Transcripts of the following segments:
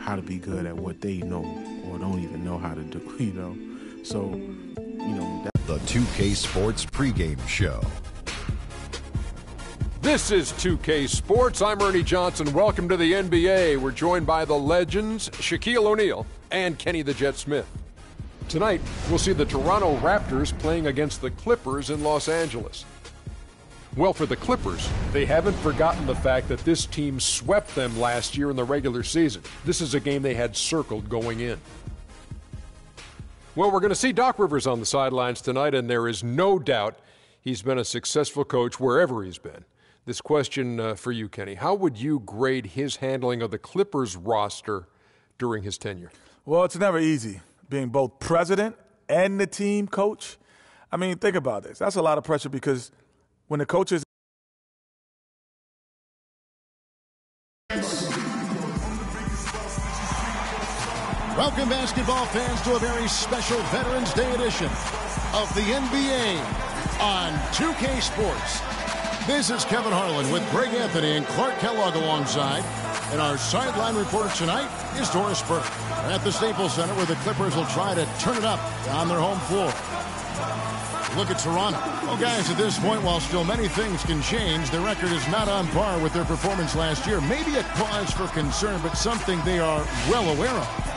how to be good at what they know or don't even know how to do, So, the 2K Sports pregame show. This is 2K Sports. I'm Ernie Johnson. Welcome to the NBA. We're joined by the legends Shaquille O'Neal and Kenny the Jet Smith. Tonight, we'll see the Toronto Raptors playing against the Clippers in Los Angeles. Well, for the Clippers, they haven't forgotten the fact that this team swept them last year in the regular season. This is a game they had circled going in. Well, we're going to see Doc Rivers on the sidelines tonight, and there is no doubt he's been a successful coach wherever he's been. This question for you, Kenny. How would you grade his handling of the Clippers roster during his tenure? Well, it's never easy being both president and the team coach. I mean, think about this. That's a lot of pressure because when the coaches Welcome, basketball fans, to a very special Veterans Day edition of the NBA on 2K Sports. This is Kevin Harlan with Greg Anthony and Clark Kellogg alongside. And our sideline reporter tonight is Doris Burke. We're at the Staples Center where the Clippers will try to turn it up on their home floor. Look at Toronto. Well, guys, at this point, while still many things can change, their record is not on par with their performance last year. Maybe a cause for concern, but something they are well aware of.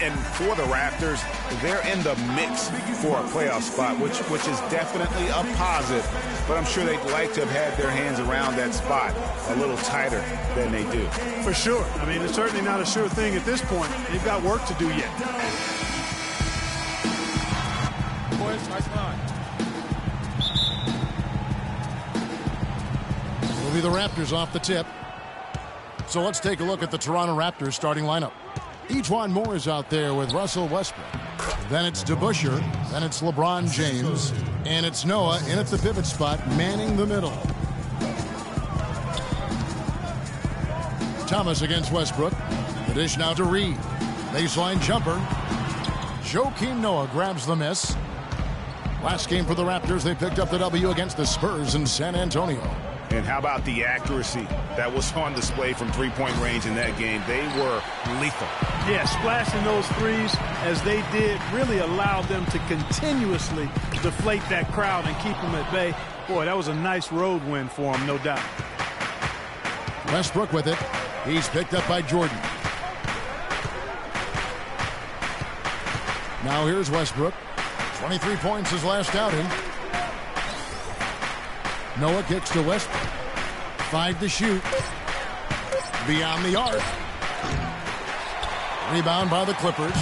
And for the Raptors, they're in the mix for a playoff spot, which is definitely a positive. But I'm sure they'd like to have had their hands around that spot a little tighter than they do. For sure. I mean, it's certainly not a sure thing at this point. They've got work to do yet. Boys, nice line. It'll be the Raptors off the tip. So let's take a look at the Toronto Raptors starting lineup. Ejuan Moore is out there with Russell Westbrook. Then it's DeBusschere. Then it's LeBron James. And it's Noah in at the pivot spot, manning the middle. Thomas against Westbrook. The dish now to Reed. Baseline jumper. Joakim Noah grabs the miss. Last game for the Raptors, they picked up the W against the Spurs in San Antonio. And how about the accuracy that was on display from three-point range in that game? They were lethal. Yeah, splashing those threes as they did really allowed them to continuously deflate that crowd and keep them at bay. Boy, that was a nice road win for them, no doubt. Westbrook with it. He's picked up by Jordan. Now here's Westbrook. 23 points his last outing. Noah kicks to Westbrook. 5 to shoot. Beyond the arc. Rebound by the Clippers.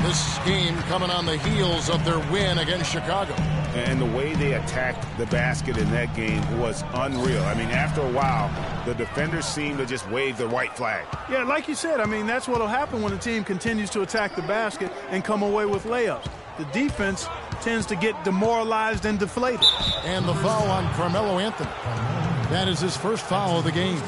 This game coming on the heels of their win against Chicago. And the way they attacked the basket in that game was unreal. I mean, after a while, the defenders seemed to just wave the white flag. Yeah, like you said, I mean, that's what will happen when a team continues to attack the basket and come away with layups. The defense tends to get demoralized and deflated. And the foul on Carmelo Anthony. That is his first foul of the game.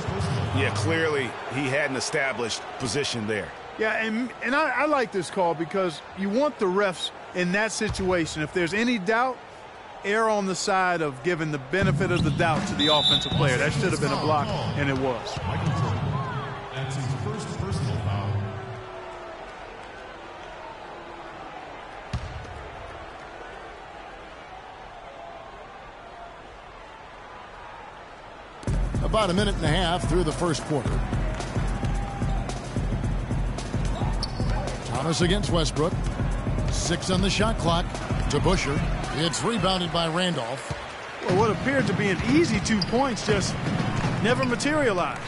Yeah, clearly he had an established position there. Yeah, and I like this call because you want the refs in that situation. If there's any doubt, err on the side of giving the benefit of the doubt to the offensive player. That should have been a block, and it was. That's his first personal foul. About a minute and a half through the first quarter. Thomas against Westbrook. 6 on the shot clock. DeBusschere. It's rebounded by Randolph. Well, what appeared to be an easy 2 points just never materialized.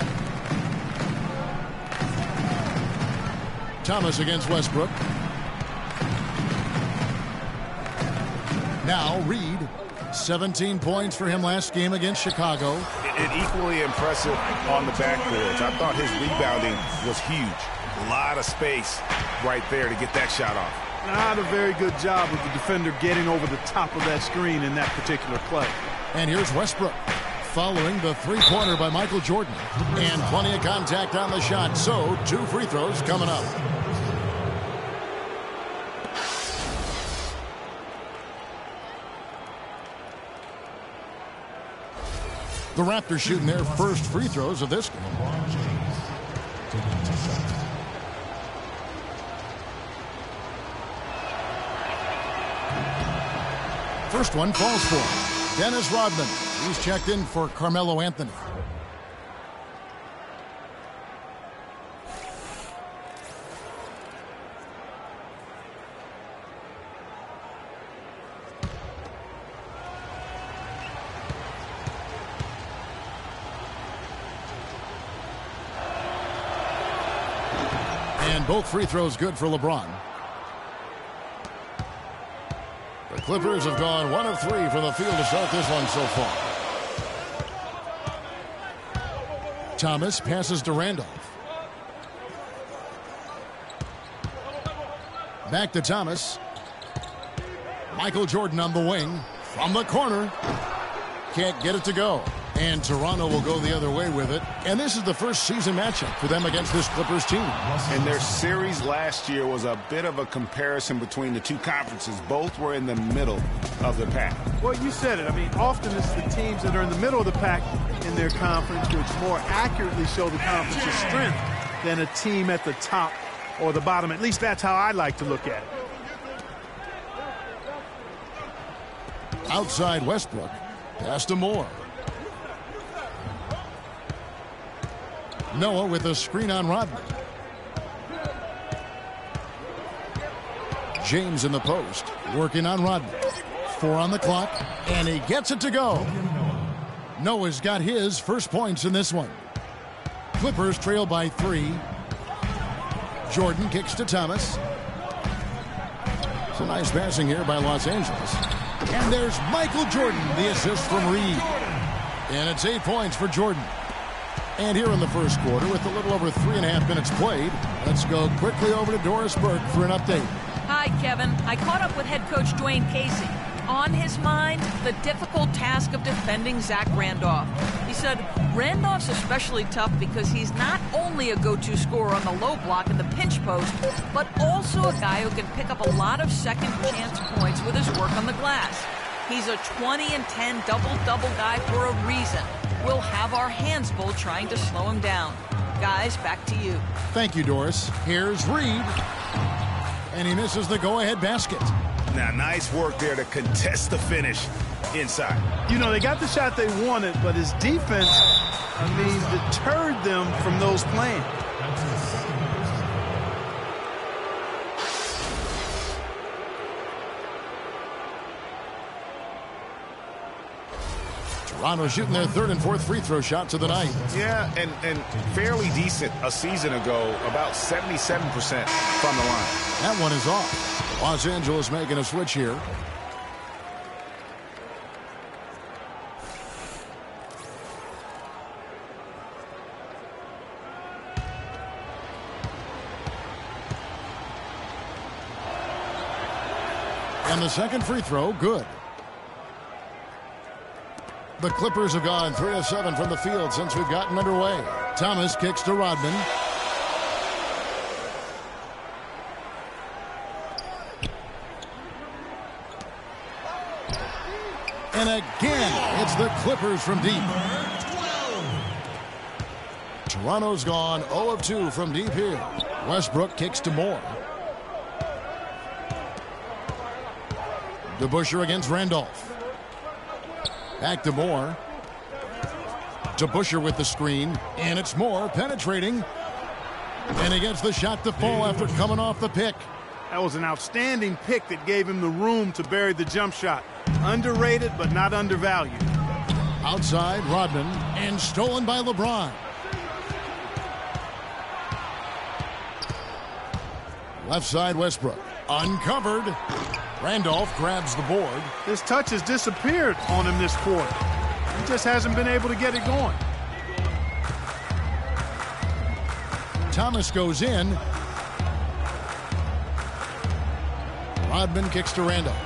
Thomas against Westbrook. Now Reed. 17 points for him last game against Chicago. And equally impressive on the backboards. I thought his rebounding was huge. A lot of space right there to get that shot off. Not a very good job of the defender getting over the top of that screen in that particular play. And here's Westbrook following the three-pointer by Michael Jordan. And plenty of contact on the shot. So 2 free throws coming up. The Raptors shooting their first free throws of this game. First one falls for Dennis Rodman. He's checked in for Carmelo Anthony. And both free throws good for LeBron. The Clippers have gone 1 of 3 from the field to start this one so far. Thomas passes to Randolph. Back to Thomas. Michael Jordan on the wing. From the corner. Can't get it to go. And Toronto will go the other way with it. And this is the first season matchup for them against this Clippers team. And their series last year was a bit of a comparison between the two conferences. Both were in the middle of the pack. Well, you said it. I mean, often it's the teams that are in the middle of the pack in their conference which more accurately show the conference's strength than a team at the top or the bottom. At least that's how I like to look at it. Outside Westbrook. Pass to Moore. Noah with a screen on Rodman. James in the post, working on Rodman. 4 on the clock, and he gets it to go. Noah's got his first points in this one. Clippers trail by 3. Jordan kicks to Thomas. It's a nice passing here by Los Angeles. And there's Michael Jordan, the assist from Reed. And it's 8 points for Jordan. And here in the first quarter, with a little over 3.5 minutes played, let's go quickly over to Doris Burke for an update. Hi, Kevin. I caught up with head coach Dwayne Casey. On his mind, the difficult task of defending Zach Randolph. He said Randolph's especially tough because he's not only a go-to scorer on the low block and the pinch post, but also a guy who can pick up a lot of second-chance points with his work on the glass. He's a 20-10 double-double guy for a reason. We'll have our hands full trying to slow him down. Guys, back to you. Thank you, Doris. Here's Reed. And he misses the go-ahead basket. Now, nice work there to contest the finish inside. You know, they got the shot they wanted, but his defense, deterred them from those plans. Toronto shooting their 3rd and 4th free throw shots of the night. Yeah, and fairly decent a season ago, about 77% from the line. That one is off. Los Angeles making a switch here. And the second free throw, good. The Clippers have gone 3 of 7 from the field since we've gotten underway. Thomas kicks to Rodman. And again, it's the Clippers from deep. Toronto's gone 0 of 2 from deep here. Westbrook kicks to Moore. DeBusschere against Randolph. Back to Moore. DeBusschere with the screen. And it's Moore penetrating. And he gets the shot to fall after coming off the pick. That was an outstanding pick that gave him the room to bury the jump shot. Underrated, but not undervalued. Outside, Rodman. And stolen by LeBron. Left side, Westbrook. Uncovered. Randolph grabs the board. His touch has disappeared on him this quarter. He just hasn't been able to get it going. Thomas goes in. Rodman kicks to Randolph.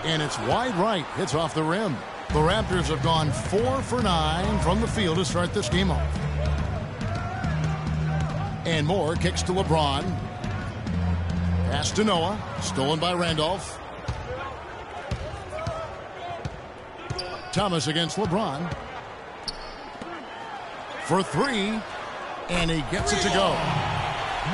And it's wide right. Hits off the rim. The Raptors have gone 4 for 9 from the field to start this game off. And Moore kicks to LeBron. Pass to Noah. Stolen by Randolph. Thomas against LeBron. For 3. And he gets it to go.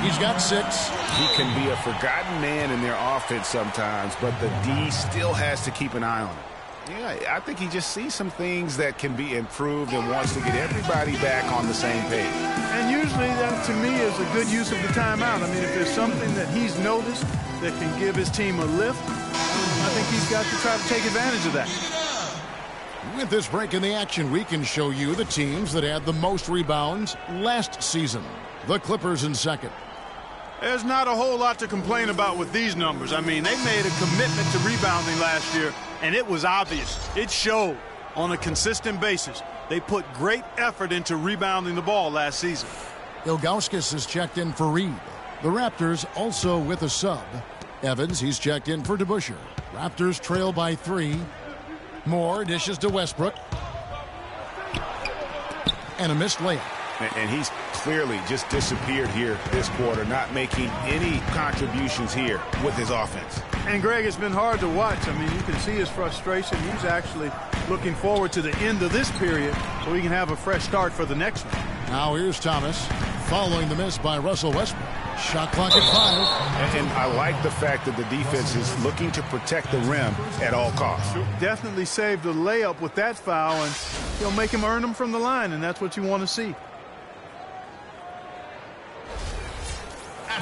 He's got 6. He can be a forgotten man in their offense sometimes, but the D still has to keep an eye on him. Yeah, I think he just sees some things that can be improved and wants to get everybody back on the same page. And usually that, to me, is a good use of the timeout. I mean, if there's something that he's noticed that can give his team a lift, I think he's got to try to take advantage of that. With this break in the action, we can show you the teams that had the most rebounds last season. The Clippers in second. There's not a whole lot to complain about with these numbers. I mean, they made a commitment to rebounding last year, and it was obvious. It showed on a consistent basis. They put great effort into rebounding the ball last season. Ilgauskas is checked in for Reed. The Raptors also with a sub. Evans, he's checked in for DeBusschere. Raptors trail by 3. Moore dishes to Westbrook. And a missed layup. And he's clearly just disappeared here this quarter, not making any contributions here with his offense. And, Greg, it's been hard to watch. I mean, you can see his frustration. He's actually looking forward to the end of this period so he can have a fresh start for the next one. Now here's Thomas following the miss by Russell Westbrook. Shot clock at 5. And I like the fact that the defense is looking to protect the rim at all costs. Definitely saved a layup with that foul, and he'll make him earn them from the line, and that's what you want to see.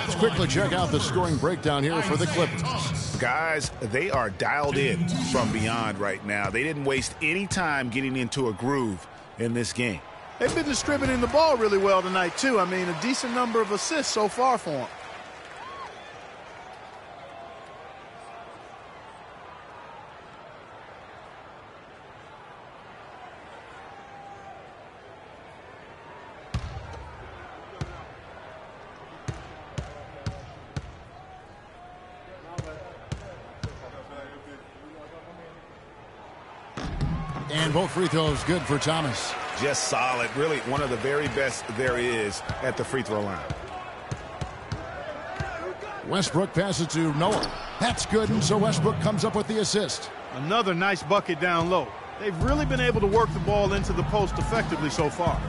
Let's quickly check out the scoring breakdown here for the Clippers. Guys, they are dialed in from beyond right now. They didn't waste any time getting into a groove in this game. They've been distributing the ball really well tonight, too. I mean, a decent number of assists so far for them. And both free throws good for Thomas. Just solid. Really one of the very best there is at the free throw line. Westbrook passes to Noah. That's good, and so Westbrook comes up with the assist. Another nice bucket down low. They've really been able to work the ball into the post effectively so far.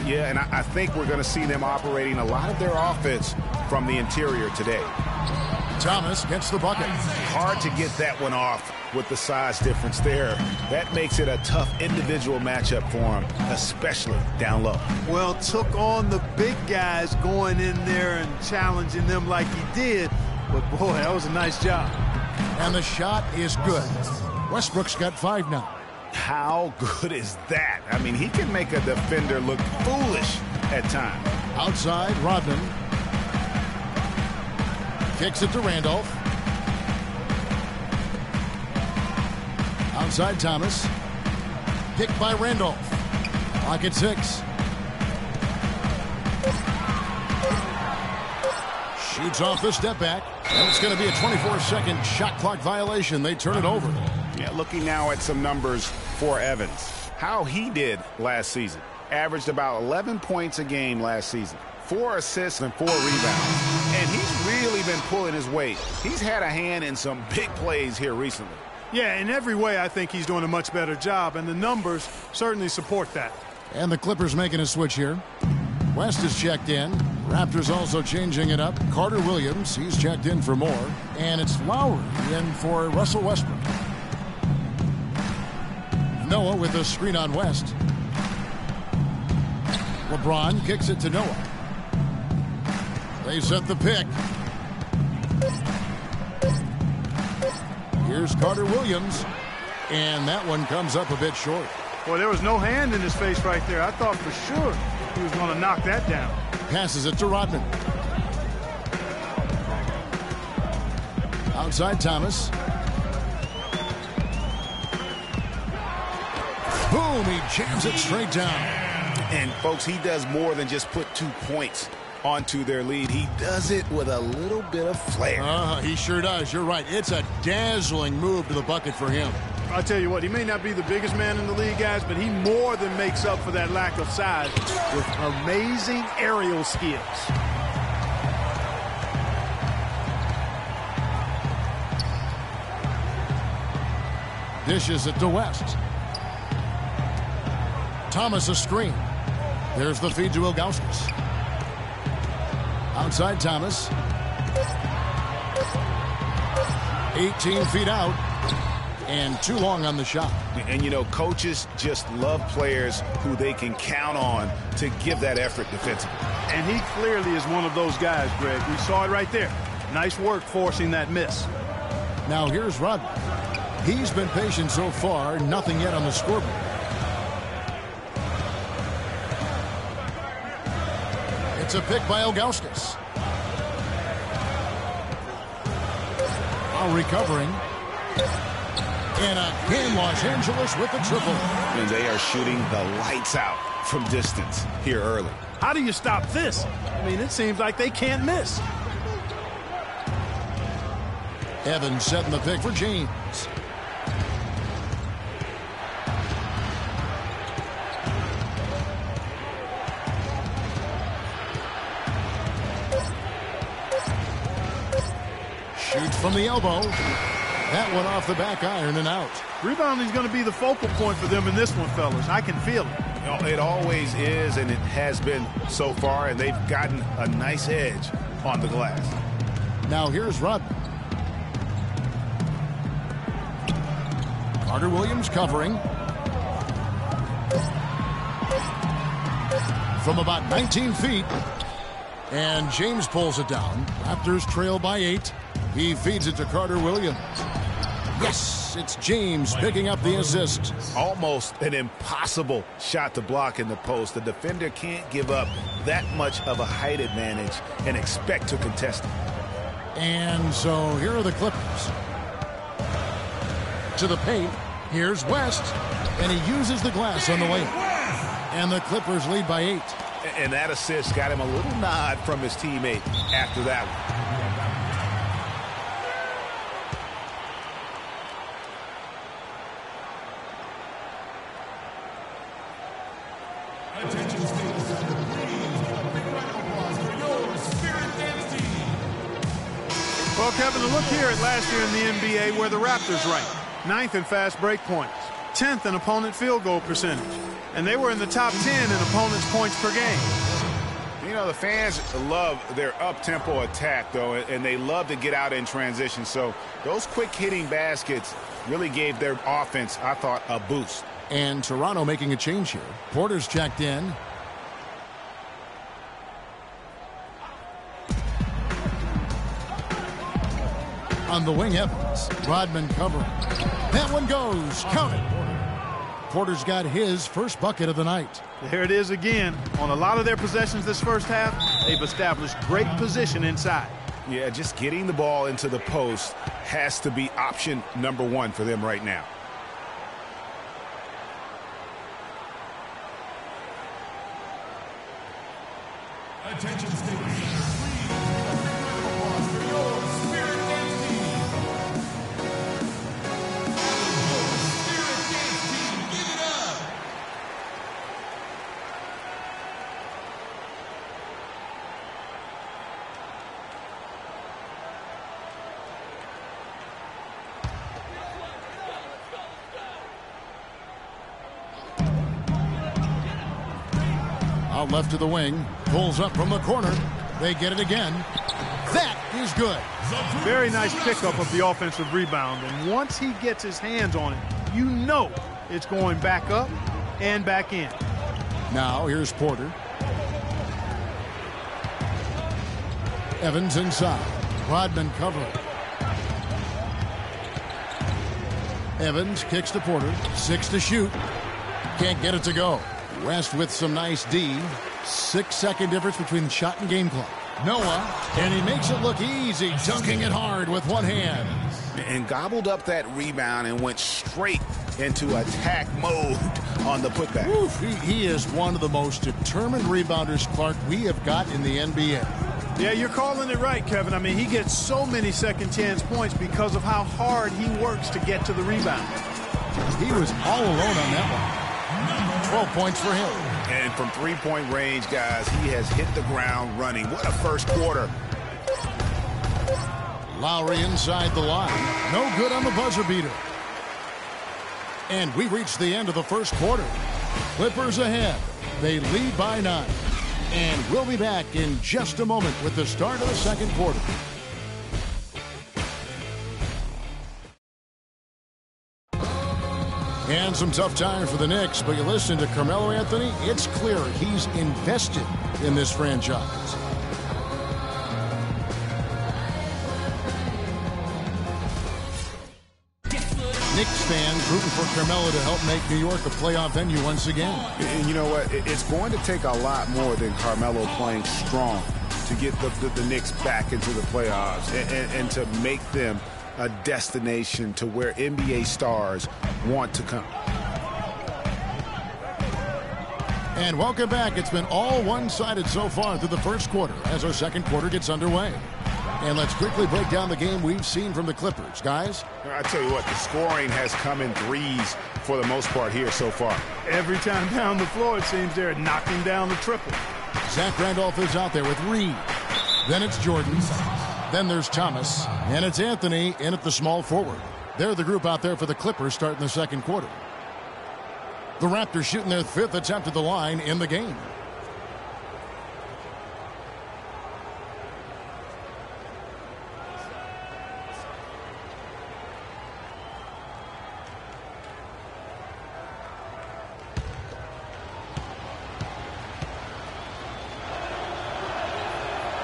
Yeah, and I think we're going to see them operating a lot of their offense from the interior today. Thomas gets the bucket. Hard to get that one off with the size difference there. That makes it a tough individual matchup for him, especially down low. Well, took on the big guys going in there and challenging them like he did. But, boy, that was a nice job. And the shot is good. Westbrook's got 5 now. How good is that? I mean, he can make a defender look foolish at times. Outside, Rodman. Kicks it to Randolph. Outside Thomas. Kicked by Randolph. Clock at 6. Shoots off the step back. And it's going to be a 24-second shot clock violation. They turn it over. Yeah, looking now at some numbers for Evans. How he did last season. Averaged about 11 points a game last season. 4 assists and 4 rebounds. And he's really been pulling his weight. He's had a hand in some big plays here recently. Yeah, in every way, I think he's doing a much better job, and the numbers certainly support that. And the Clippers making a switch here. West is checked in. Raptors also changing it up. Carter Williams, he's checked in for more. And it's Lowry in for Russell Westbrook. Noah with a screen on West. LeBron kicks it to Noah. They set the pick. Here's Carter Williams. And that one comes up a bit short. Boy, there was no hand in his face right there. I thought for sure he was going to knock that down. Passes it to Rodman. Outside Thomas. Boom, he jams it straight down. And, folks, he does more than just put 2 points onto their lead. He does it with a little bit of flair. He sure does. You're right. It's a dazzling move to the bucket for him. I'll tell you what, he may not be the biggest man in the league, guys, but he more than makes up for that lack of size with amazing aerial skills. Dishes it to West. Thomas a screen. There's the feed to Ilgauskas. Outside Thomas. 18 feet out. And too long on the shot. And, you know, coaches just love players who they can count on to give that effort defensively. And he clearly is one of those guys, Greg. We saw it right there. Nice work forcing that miss. Now here's Rodman. He's been patient so far. Nothing yet on the scoreboard. It's a pick by Ilgauskas. While recovering. And again, Los Angeles with the triple. And they are shooting the lights out from distance here early. How do you stop this? I mean, it seems like they can't miss. Evans setting the pick for James. Shoots from the elbow. That one off the back iron and out. Rebounding is going to be the focal point for them in this one, fellas. I can feel it. You know, it always is, and it has been so far, and they've gotten a nice edge on the glass. Now here's Rodman. Carter Williams covering. From about 19 feet. And James pulls it down. Raptors trail by 8. He feeds it to Carter Williams. Yes, it's James picking up the assist. Almost an impossible shot to block in the post. The defender can't give up that much of a height advantage and expect to contest it. And so here are the Clippers. To the paint. Here's West. And he uses the glass on the way. And the Clippers lead by 8. And that assist got him a little nod from his teammate after that one. Attention, Staples Center. Please, a big round of applause for your Spirit Dance team. Well, Kevin, look here at last year in the NBA where the Raptors ranked. 9th in fast break points, 10th in opponent field goal percentage, and they were in the top 10 in opponents' points per game. You know, the fans love their up-tempo attack, though, and they love to get out in transition. So those quick-hitting baskets really gave their offense, I thought, a boost. And Toronto making a change here. Porter's checked in. On the wing, Evans. Rodman covering. That one goes. Count it. Porter's got his first bucket of the night. There it is again. On a lot of their possessions this first half, they've established great position inside. Yeah, just getting the ball into the post has to be option number 1 for them right now. Attention, Staples Center. Please, a big round of applause for your Spirit Dance team. Spirit Dance team, give it up. Out left to the wing. Pulls up from the corner. They get it again. That is good. Very nice pickup of the offensive rebound. And once he gets his hands on it, you know it's going back up and back in. Now here's Porter. Evans inside. Rodman covering. Evans kicks to Porter. 6 to shoot. Can't get it to go. West with some nice D. 6-second difference between shot and game clock. Noah, and he makes it look easy, dunking it hard with one hand. And gobbled up that rebound and went straight into attack mode on the putback. Oof, he is one of the most determined rebounders, Clark, we have got in the NBA. Yeah, you're calling it right, Kevin. I mean, he gets so many second chance points because of how hard he works to get to the rebound. He was all alone on that one. 12 points for him. And from three-point range, guys, he has hit the ground running. What a first quarter. Lowry inside the line. No good on the buzzer beater. And we reach the end of the first quarter. Clippers ahead. They lead by 9. And we'll be back in just a moment with the start of the second quarter. And some tough times for the Knicks, but you listen to Carmelo Anthony, it's clear he's invested in this franchise. Knicks fans rooting for Carmelo to help make New York a playoff venue once again. And you know what? It's going to take a lot more than Carmelo playing strong to get the Knicks back into the playoffs and to make them a destination to where NBA stars want to come. And welcome back. It's been all one-sided so far through the first quarter as our second quarter gets underway. And let's quickly break down the game we've seen from the Clippers. Guys? I tell you what, the scoring has come in threes for the most part here so far. Every time down the floor, it seems they're knocking down the triple. Zach Randolph is out there with Reed. Then it's Jordan. Then there's Thomas. And it's Anthony in at the small forward. They're the group out there for the Clippers starting the second quarter. The Raptors shooting their 5th attempt at the line in the game.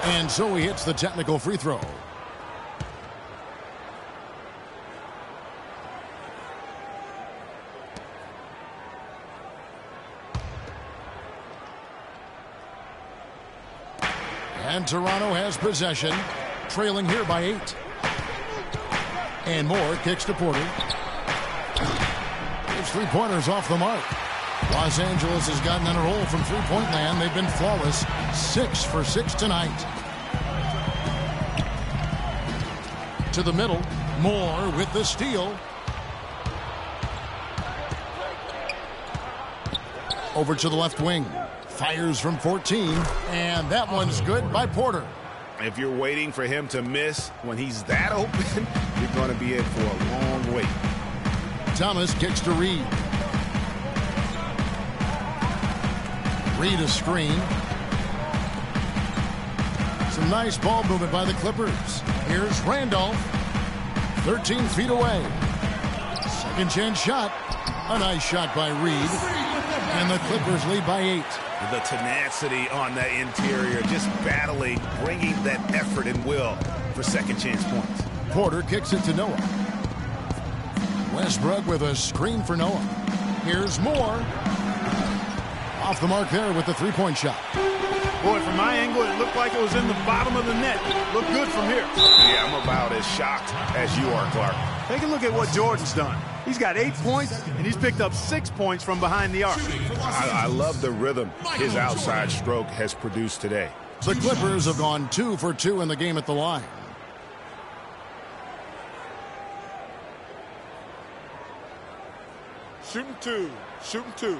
And so he hits the technical free throw. And Toronto has possession, trailing here by 8. And Moore kicks to Porter. His three-pointers off the mark. Los Angeles has gotten on a roll from three-point land. They've been flawless. 6 for 6 tonight. To the middle. Moore with the steal. Over to the left wing. Fires from 14. And that one's good by Porter. If you're waiting for him to miss when he's that open, you're going to be in for a long wait. Thomas kicks to Reed. Reed a screen. Some nice ball movement by the Clippers. Here's Randolph. 13 feet away. Second chance shot. A nice shot by Reed. And the Clippers lead by 8. The tenacity on the interior, just battling, bringing that effort and will for second chance points. Porter kicks it to Noah. Westbrook with a screen for Noah. Here's Moore. Off the mark there with the three-point shot. Boy, from my angle, it looked like it was in the bottom of the net. Looked good from here. Yeah, I'm about as shocked as you are, Clark. Take a look at what Jordan's done. He's got 8 points, and he's picked up 6 points from behind the arc. I love the rhythm his outside stroke has produced today. The Clippers have gone 2 for 2 in the game at the line. Shooting 2. Shooting 2.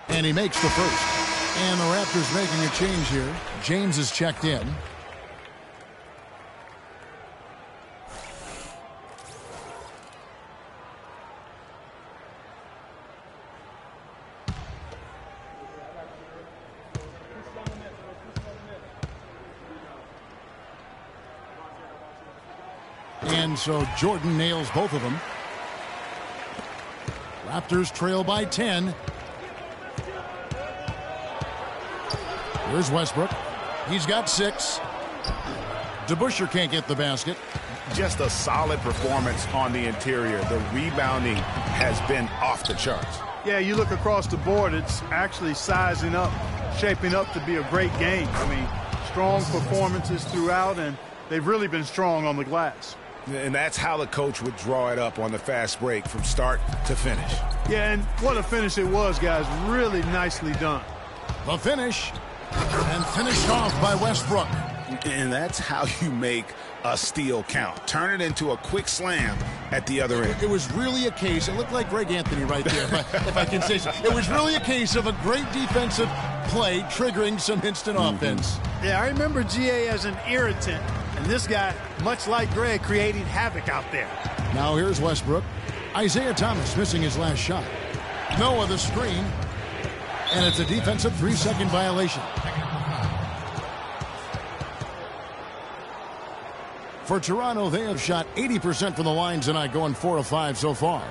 And he makes the first. And the Raptors making a change here. James is checked in. And so Jordan nails both of them. Raptors trail by 10. Here's Westbrook. He's got 6. DeBusschere can't get the basket. Just a solid performance on the interior. The rebounding has been off the charts. Yeah, you look across the board, it's actually sizing up, shaping up to be a great game. I mean, strong performances throughout, and they've really been strong on the glass. And that's how the coach would draw it up on the fast break from start to finish. Yeah, and what a finish it was, guys. Really nicely done. The finish. And finished off by Westbrook. And that's how you make a steal count. Turn it into a quick slam at the other end. It was really a case, it looked like Greg Anthony right there, if I can say so. It was really a case of a great defensive play triggering some instant offense. Yeah, I remember GA as an irritant, and this guy, much like Greg, creating havoc out there. Now here's Westbrook. Isaiah Thomas missing his last shot. Noah the screen, and it's a defensive 3-second violation. For Toronto, they have shot 80% from the line tonight, going 4 of 5 so far.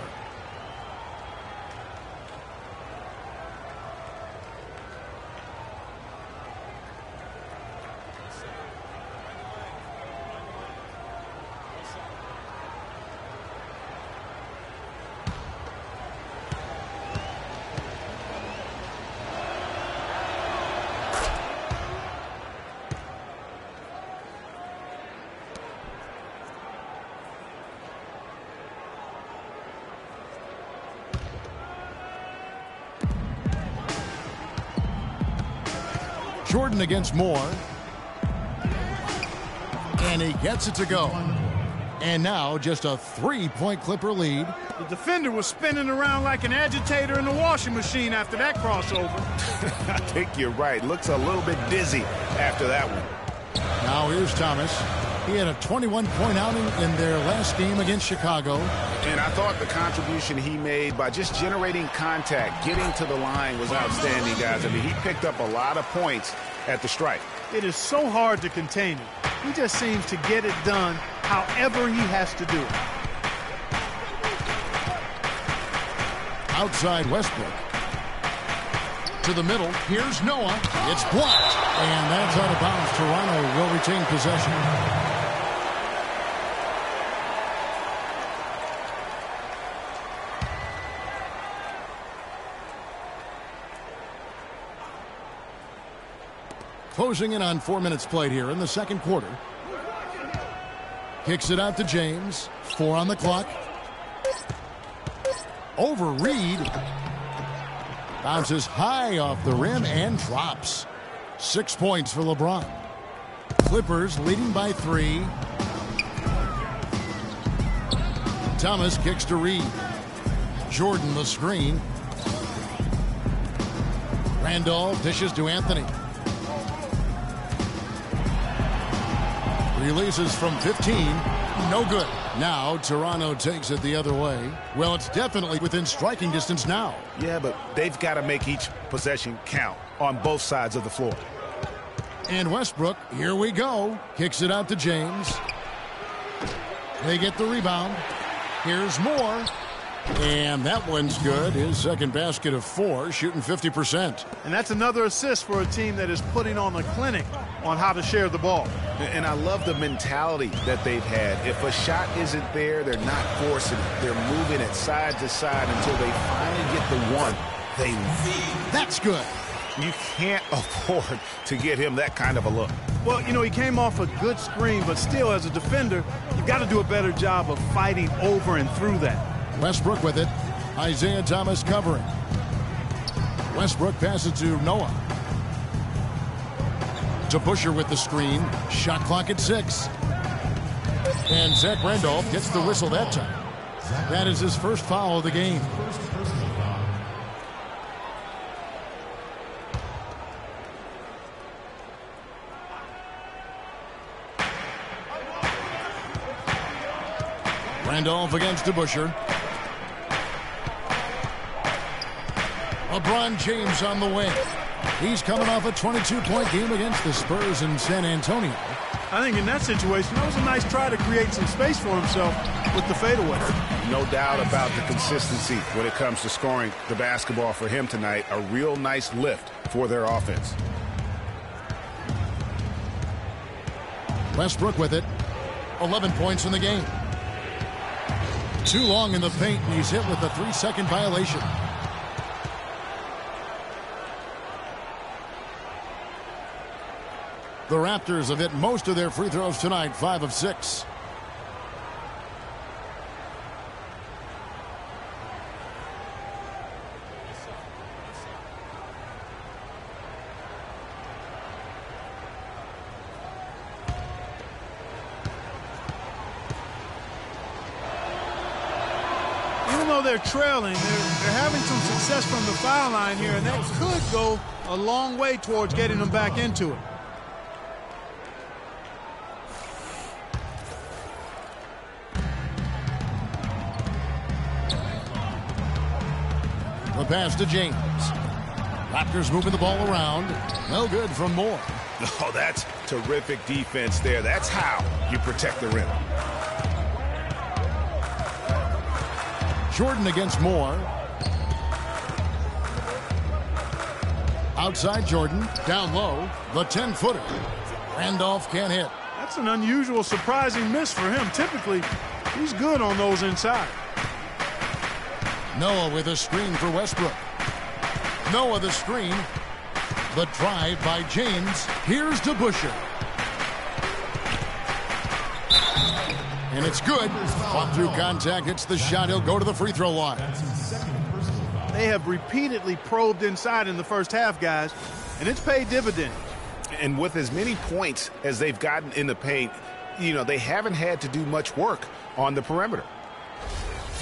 Jordan against Moore. And he gets it to go. And now just a 3-point Clipper lead. The defender was spinning around like an agitator in a washing machine after that crossover. I think you're right. Looks a little bit dizzy after that one. Now here's Thomas. He had a 21-point outing in their last game against Chicago. And I thought the contribution he made by just generating contact, getting to the line was outstanding, guys. I mean, he picked up a lot of points at the strike. It is so hard to contain him. He just seems to get it done however he has to do it. Outside Westbrook. To the middle. Here's Noah. It's blocked. And that's out of bounds. Toronto will retain possession. Closing in on 4 minutes played here in the second quarter. Kicks it out to James. 4 on the clock. Over Reed. Bounces high off the rim and drops. 6 points for LeBron. Clippers leading by 3. Thomas kicks to Reed. Jordan the screen. Randolph dishes to Anthony. Releases from 15. No good. Now Toronto takes it the other way. Well, it's definitely within striking distance now. Yeah, but they've got to make each possession count on both sides of the floor. And Westbrook, here we go. Kicks it out to James. They get the rebound. Here's Moore. And that one's good. His second basket of 4, shooting 50%. And that's another assist for a team that is putting on a clinic on how to share the ball. And I love the mentality that they've had. If a shot isn't there, they're not forcing it. They're moving it side to side until they finally get the one they want. That's good. You can't afford to get him that kind of a look. Well, you know, he came off a good screen, but still, as a defender, you've got to do a better job of fighting over and through that. Westbrook with it. Isaiah Thomas covering. Westbrook passes to Noah. To Busher with the screen. Shot clock at 6. And Zach Randolph gets the whistle that time. That is his first foul of the game. Randolph against DeBuscher. LeBron James on the wing. He's coming off a 22-point game against the Spurs in San Antonio. I think in that situation, that was a nice try to create some space for himself with the fadeaway. No doubt about the consistency when it comes to scoring the basketball for him tonight. A real nice lift for their offense. Westbrook with it. 11 points in the game. Too long in the paint, and he's hit with a 3-second violation. The Raptors have hit most of their free throws tonight, 5 of 6. though they're trailing, they're having some success from the foul line here, and that could go a long way towards getting them back into it. The pass to James. Raptors moving the ball around. No good from Moore. Oh, that's terrific defense there. That's how you protect the rim. Jordan against Moore. Outside Jordan. Down low. The 10-footer. Randolph can't hit. That's an unusual, surprising miss for him. Typically, he's good on those inside. Noah with a screen for Westbrook. Noah the screen. The drive by James. Here's DeBusschere. And it's good. Fought through contact. Hits the shot. He'll go to the free throw line. They have repeatedly probed inside in the first half, guys, and it's paid dividends. And with as many points as they've gotten in the paint, you know, they haven't had to do much work on the perimeter.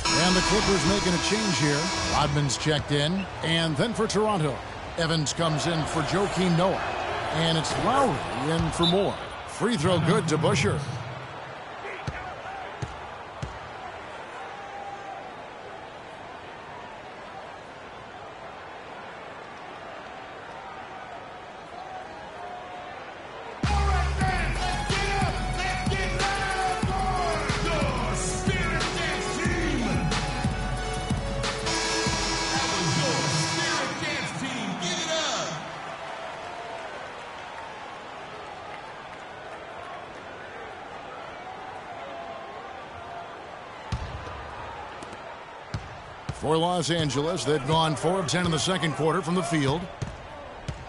And the Clippers making a change here. Rodman's checked in. And then for Toronto, Evans comes in for Joakim Noah. And it's Lowry in for Moore. Free throw good to DeBusschere. For Los Angeles, they've gone 4 of 10 in the second quarter from the field.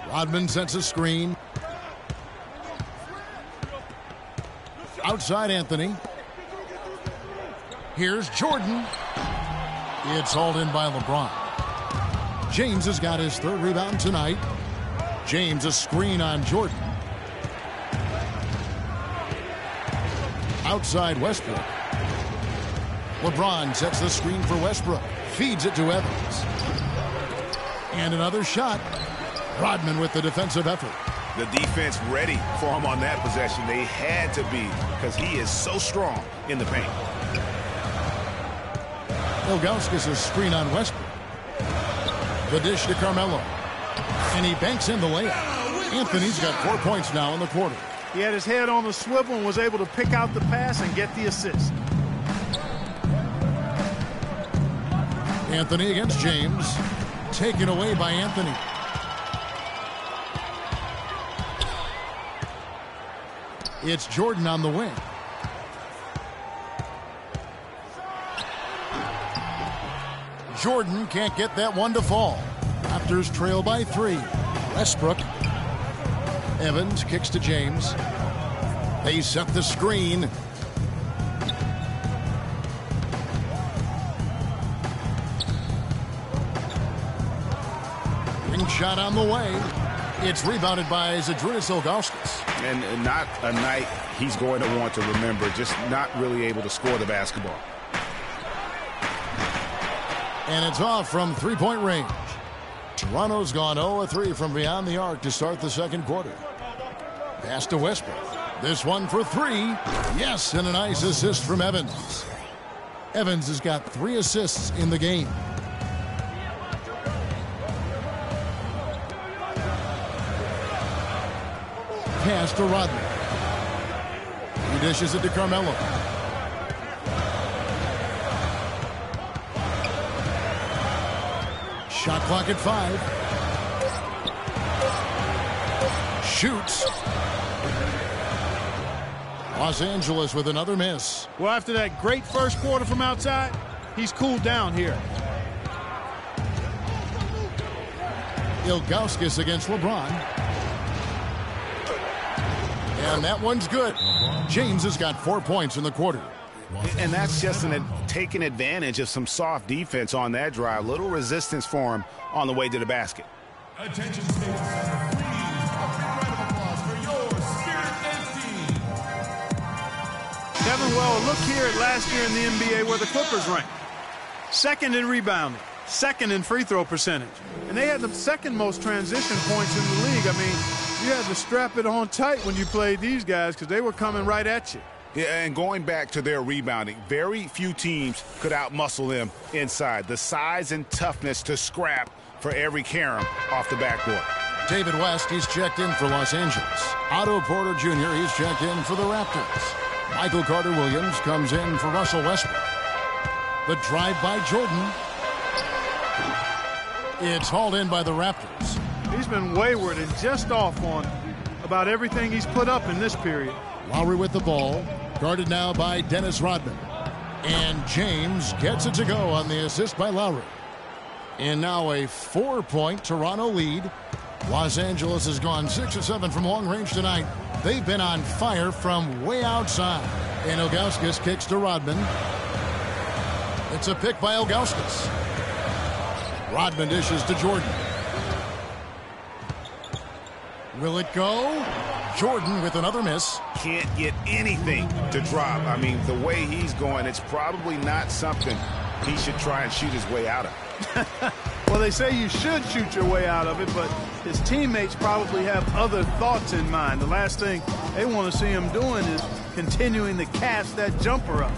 Rodman sets a screen. Outside Anthony. Here's Jordan. It's hauled in by LeBron. James has got his 3rd rebound tonight. James a screen on Jordan. Outside Westbrook. LeBron sets the screen for Westbrook. Feeds it to Evans. And another shot. Rodman with the defensive effort. The defense ready for him on that possession. They had to be, because he is so strong in the paint. Ilgauskas' screen on Westbrook. The dish to Carmelo. And he banks in the layup. Anthony's got 4 points now in the quarter. He had his head on the swivel and was able to pick out the pass and get the assist. Anthony against James. Taken away by Anthony. It's Jordan on the wing. Jordan can't get that one to fall. Raptors trail by 3. Westbrook. Evans kicks to James. They set the screen. Ring shot on the way. It's rebounded by Zydrunas Ilgauskas. And not a night he's going to want to remember, just not really able to score the basketball. And it's off from three-point range. Toronto's gone 0-3 from beyond the arc to start the second quarter. Pass to Westbrook. This one for 3. Yes, and a nice assist from Evans. Evans has got 3 assists in the game. Pass to Rodman. He dishes it to Carmelo. Shot clock at 5. Shoots. Los Angeles with another miss. Well, after that great first quarter from outside, he's cooled down here. Ilgauskas against LeBron. And that one's good. James has got 4 points in the quarter. And that's just taking advantage of some soft defense on that drive. Little resistance for him on the way to the basket. Attention, State Center. Please, a big round of applause for your Spirit Dance team. Kevin, well, look here at last year in the NBA where the Clippers ranked. second in rebounding, second in free throw percentage. And they had the second most transition points in the league. I mean, you had to strap it on tight when you played these guys because they were coming right at you. Yeah, and going back to their rebounding, very few teams could outmuscle them inside. The size and toughness to scrap for every carom off the backboard. David West, he's checked in for Los Angeles. Otto Porter Jr., he's checked in for the Raptors. Michael Carter-Williams comes in for Russell Westbrook. The drive by Jordan. It's hauled in by the Raptors. He's been wayward and just off on about everything he's put up in this period. Lowry with the ball, guarded now by Dennis Rodman. And James gets it to go on the assist by Lowry. And now a 4-point Toronto lead. Los Angeles has gone 6 of 7 from long range tonight. They've been on fire from way outside. And Ilgauskas kicks to Rodman. It's a pick by Ilgauskas. Rodman dishes to Jordan. Will it go? Jordan with another miss. Can't get anything to drop. I mean, the way he's going, it's probably not something he should try and shoot his way out of. Well, they say you should shoot your way out of it, but his teammates probably have other thoughts in mind. The last thing they want to see him doing is continuing to cast that jumper up.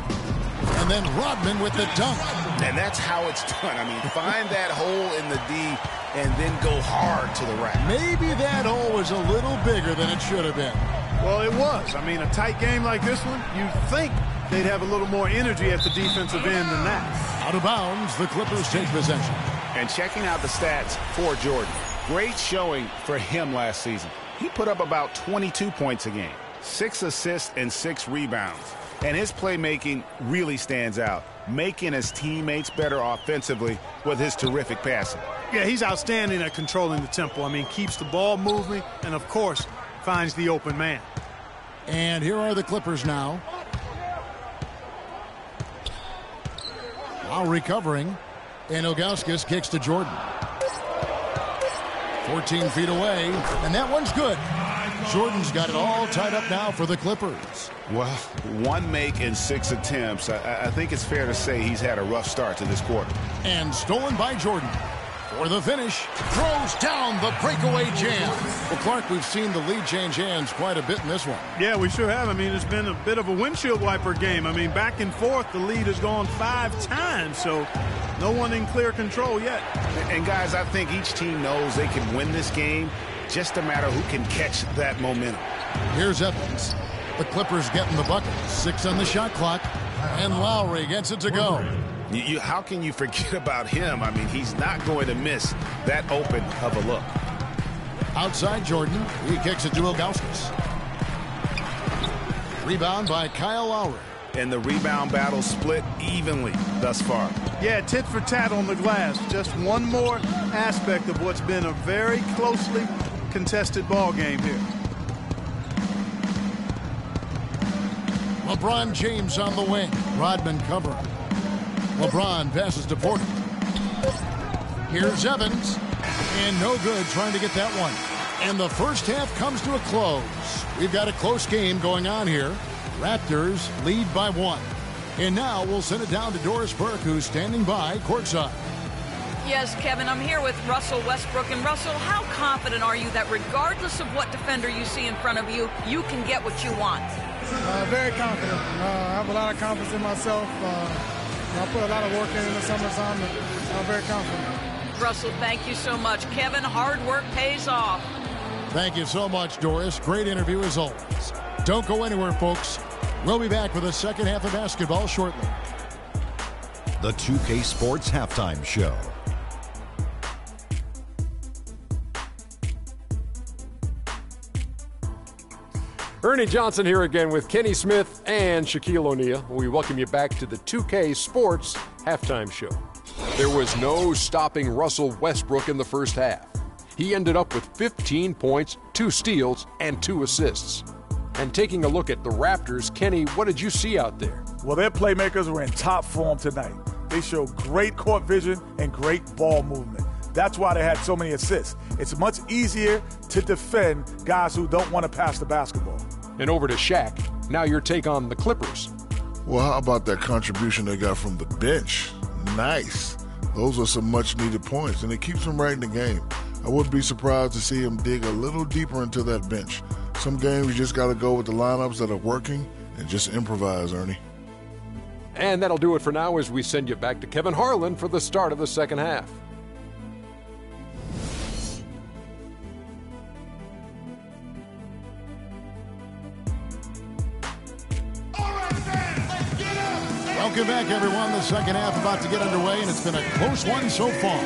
And then Rodman with the dunk. And that's how it's done. I mean, find that hole in the D and then go hard to the rack. Maybe that hole was a little bigger than it should have been. Well, it was. I mean, a tight game like this one, you'd think they'd have a little more energy at the defensive end than that. Out of bounds, the Clippers take possession. And checking out the stats for Jordan, great showing for him last season. He put up about 22 points a game, 6 assists and 6 rebounds. And his playmaking really stands out, making his teammates better offensively with his terrific passing. Yeah, he's outstanding at controlling the tempo. I mean, keeps the ball moving and, of course, finds the open man. And here are the Clippers now. While recovering, and Ilgauskas kicks to Jordan. 14 feet away, and that one's good. Jordan's got it all tied up now for the Clippers. Well, 1 make in 6 attempts. I think it's fair to say he's had a rough start to this quarter. And stolen by Jordan. For the finish, throws down the breakaway jam. Well, Clark, we've seen the lead change hands quite a bit in this one. Yeah, we sure have. I mean, it's been a bit of a windshield wiper game. I mean, back and forth, the lead has gone 5 times, so no one in clear control yet. And, guys, I think each team knows they can win this game. Just a matter who can catch that momentum. Here's Evans. The Clippers getting the bucket. 6 on the shot clock. And Lowry gets it to go. How can you forget about him? I mean, he's not going to miss that open of a look. Outside Jordan. He kicks it to Ilgauskas. Rebound by Kyle Lowry. And the rebound battle split evenly thus far. Yeah, tit for tat on the glass. Just one more aspect of what's been a very closely contested ball game here. LeBron James on the wing. Rodman covering. LeBron passes to Porter. Here's Evans. And no good trying to get that one. And the first half comes to a close. We've got a close game going on here. Raptors lead by 1. And now we'll send it down to Doris Burke, who's standing by courtside. Yes, Kevin, I'm here with Russell Westbrook. And Russell, how confident are you that regardless of what defender you see in front of you, you can get what you want? Very confident. I have a lot of confidence in myself. I put a lot of work in the summertime, and I'm very confident. Russell, thank you so much. Kevin, hard work pays off. Thank you so much, Doris. Great interview as always. Don't go anywhere, folks. We'll be back with the second half of basketball shortly. The 2K Sports Halftime Show. Ernie Johnson here again with Kenny Smith and Shaquille O'Neal. We welcome you back to the 2K Sports Halftime Show. There was no stopping Russell Westbrook in the first half. He ended up with 15 points, 2 steals, and 2 assists. And taking a look at the Raptors, Kenny, what did you see out there? Well, their playmakers were in top form tonight. They showed great court vision and great ball movement. That's why they had so many assists. It's much easier to defend guys who don't want to pass the basketball. And over to Shaq. Now your take on the Clippers. Well, how about that contribution they got from the bench? Nice. Those are some much-needed points, and it keeps him right in the game. I wouldn't be surprised to see him dig a little deeper into that bench. Some games you just got to go with the lineups that are working and just improvise, Ernie. And that'll do it for now as we send you back to Kevin Harlan for the start of the second half. Welcome back, everyone. The second half about to get underway, and it's been a close one so far.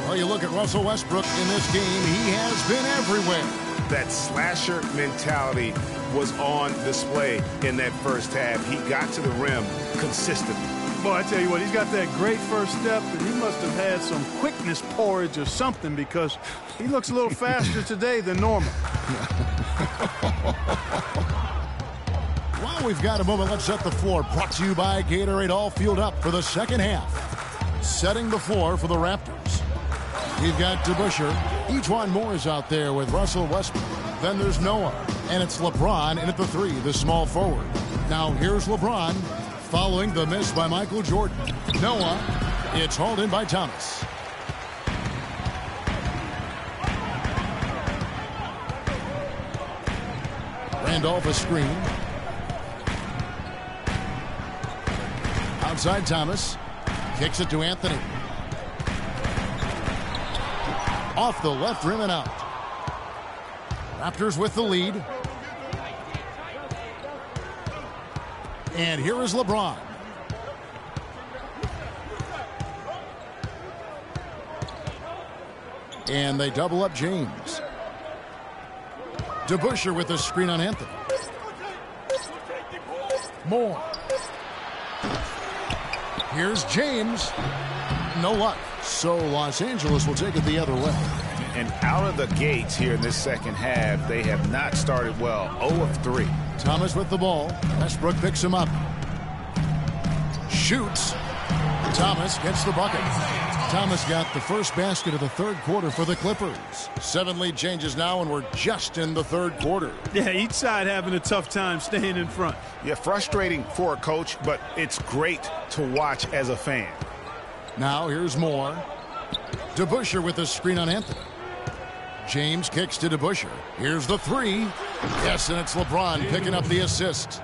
Well, you look at Russell Westbrook in this game, he has been everywhere. That slasher mentality was on display in that first half. He got to the rim consistently. Boy, I tell you what, he's got that great first step, and he must have had some quickness porridge or something because he looks a little faster today than normal. Well, we've got a moment. Let's set the floor. Brought to you by Gatorade. All fueled up for the second half. Setting the floor for the Raptors. We've got DeBusschere. Ejuan Moore is out there with Russell Westbrook. Then there's Noah. And it's LeBron in at the three, the small forward. Now here's LeBron following the miss by Michael Jordan. Noah. It's hauled in by Thomas. Randolph a screen. Outside Thomas. Kicks it to Anthony. Off the left rim and out. Raptors with the lead. And here is LeBron. And they double up James. DeBusschere with the screen on Anthony. Moore. Here's James. No luck. So Los Angeles will take it the other way. And out of the gates here in this second half, they have not started well. 0 of 3. Thomas with the ball. Westbrook picks him up. Shoots. Thomas gets the bucket. Thomas got the first basket of the third quarter for the Clippers. 7 lead changes now, and we're just in the third quarter. Yeah, each side having a tough time staying in front. Yeah, frustrating for a coach, but it's great to watch as a fan. Now here's Moore. DeBusschere with the screen on Anthony. James kicks to DeBusschere. Here's the three. Yes, and it's LeBron picking up the assist.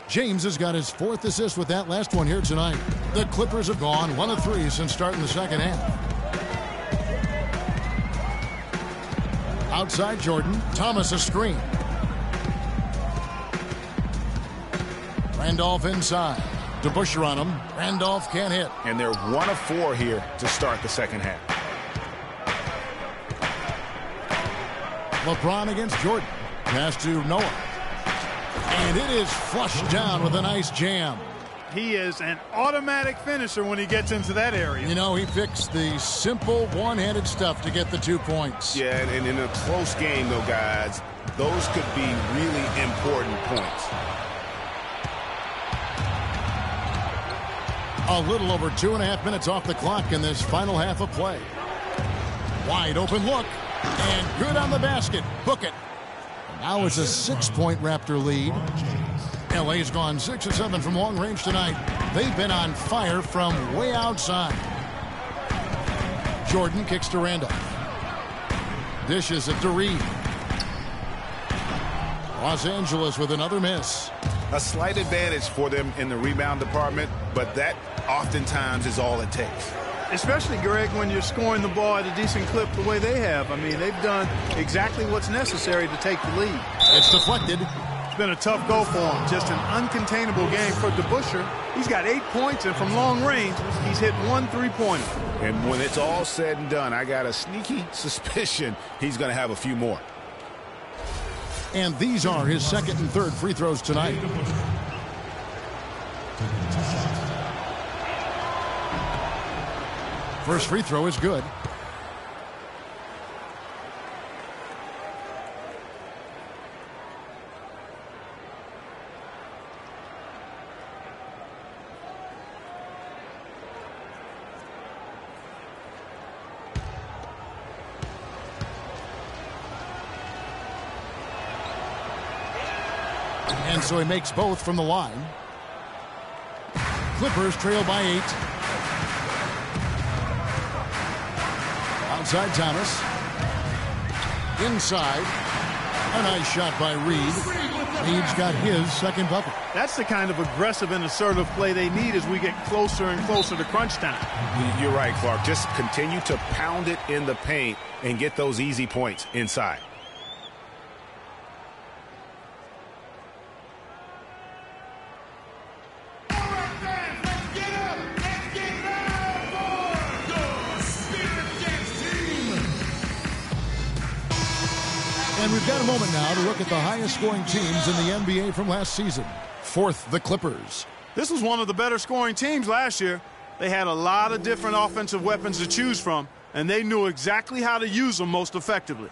James has got his 4th assist with that last one here tonight. The Clippers have gone 1 of 3 since starting the second half. Outside Jordan. Thomas a screen. Randolph inside. DeBusschere on him. Randolph can't hit. And they're 1 of 4 here to start the second half. LeBron against Jordan. Pass to Noah. And it is flushed down with a nice jam. He is an automatic finisher when he gets into that area. You know, he picks the simple one-handed stuff to get the 2 points. Yeah, and in a close game, though, guys, those could be really important points. A little over 2.5 minutes off the clock in this final half of play. Wide open look. And good on the basket. Book it. Now it's a 6-point Raptor lead. LA's gone 6 of 7 from long range tonight. They've been on fire from way outside. Jordan kicks to Randolph. Dishes it to Reed. Los Angeles with another miss. A slight advantage for them in the rebound department, but that oftentimes is all it takes. Especially, Greg, when you're scoring the ball at a decent clip the way they have. I mean, they've done exactly what's necessary to take the lead. It's deflected. It's been a tough go for him. Just an uncontainable game for DeBusschere. He's got 8 points, and from long range, he's hit 1 3-pointer. And when it's all said and done, I got a sneaky suspicion he's going to have a few more. And these are his 2nd and 3rd free throws tonight. First free throw is good. And so he makes both from the line. Clippers trail by 8. outside Thomas. Inside. A nice shot by Reed. Reed's got his second bucket. That's the kind of aggressive and assertive play they need as we get closer and closer to crunch time. You're right, Clark. Just continue to pound it in the paint and get those easy points inside. And we've got a moment now to look at the highest scoring teams in the NBA from last season. Fourth, the Clippers. This was one of the better scoring teams last year. They had a lot of different offensive weapons to choose from, and they knew exactly how to use them most effectively.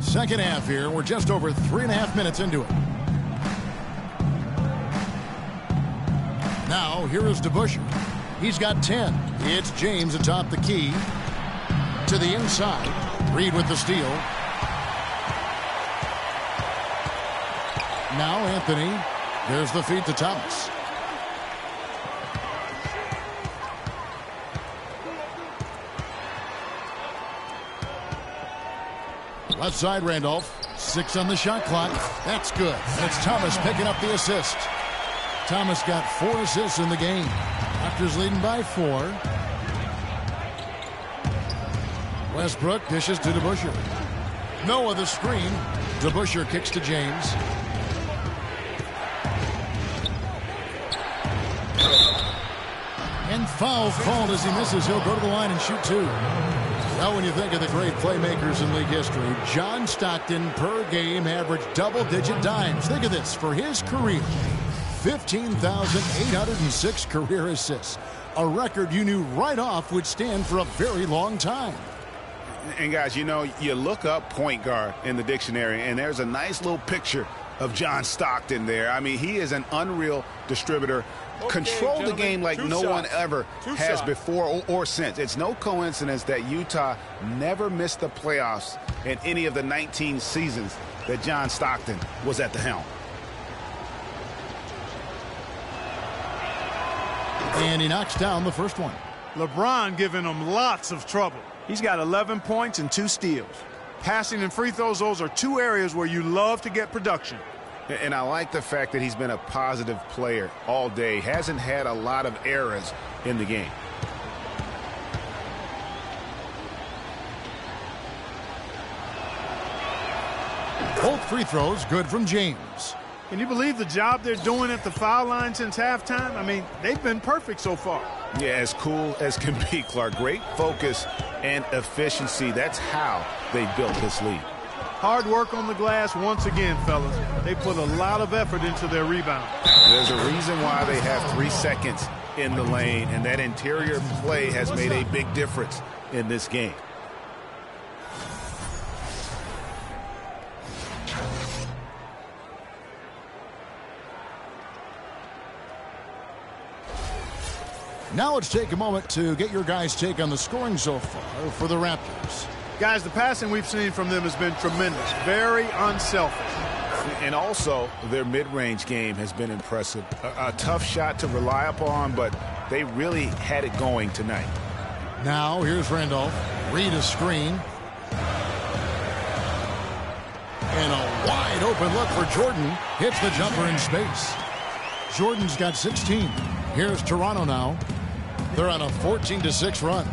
Second half here. We're just over 3.5 minutes into it. Now, here is DeBusschere. He's got 10. It's James atop the key. To the inside. Reed with the steal. Now Anthony. There's the feed to Thomas. Left side, Randolph. 6 on the shot clock. That's good. And it's Thomas picking up the assist. Thomas got 4 assists in the game. Raptors leading by 4. Westbrook dishes to DeBusschere. Noah the screen. DeBusschere kicks to James. And foul called as he misses. He'll go to the line and shoot 2. Now, when you think of the great playmakers in league history, John Stockton per game averaged double-digit dimes. Think of this. For his career, 15,806 career assists. A record you knew right off would stand for a very long time. And, guys, you know, you look up point guard in the dictionary, and there's a nice little picture of John Stockton there. I mean, he is an unreal distributor. Control the game like no one ever has before or since. It's no coincidence that Utah never missed the playoffs in any of the 19 seasons that John Stockton was at the helm. And he knocks down the first one. LeBron giving him lots of trouble. He's got 11 points and 2 steals. Passing and free throws, those are 2 areas where you love to get production. And I like the fact that he's been a positive player all day. Hasn't had a lot of errors in the game. Both free throws good from James. Can you believe the job they're doing at the foul line since halftime? I mean, they've been perfect so far. Yeah, as cool as can be, Clark. Great focus and efficiency. That's how they built this lead. Hard work on the glass once again, fellas. They put a lot of effort into their rebound. There's a reason why they have 3 seconds in the lane, and that interior play has made a big difference in this game. Now let's take a moment to get your guys' take on the scoring so far for the Raptors. Guys, the passing we've seen from them has been tremendous. Very unselfish. And also, their mid-range game has been impressive. A tough shot to rely upon, but they really had it going tonight. Now, here's Randolph. Reed a screen. And a wide open look for Jordan. Hits the jumper in space. Jordan's got 16. Here's Toronto now. They're on a 14-6 run.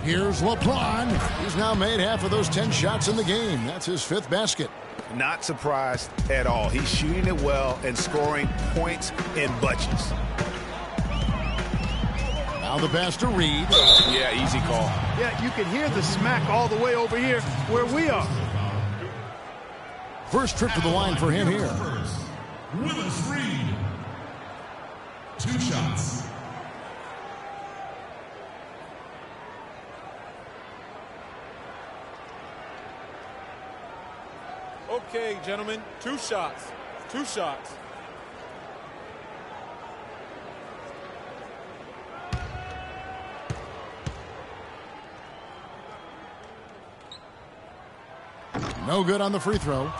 Here's LeBron. He's now made half of those 10 shots in the game. That's his 5th basket. Not surprised at all. He's shooting it well and scoring points in bunches. Now the pass to Reed. Yeah, easy call. Yeah, you can hear the smack all the way over here where we are. First trip to the line for him here. Willis Reed. 2 shots. Okay, gentlemen, 2 shots. 2 shots. No good on the free throw.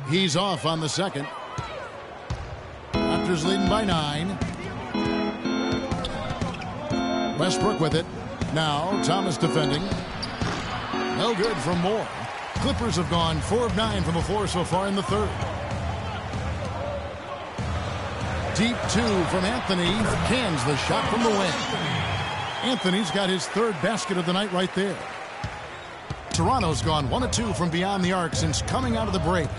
He's off on the second. Raptors leading by 9. Westbrook with it. Now Thomas defending. No good from Moore. Clippers have gone 4 of 9 from the floor so far in the third. Deep 2 from Anthony. Cans the shot from the wing. Anthony's got his third basket of the night right there. Toronto's gone 1 of 2 from beyond the arc since coming out of the break.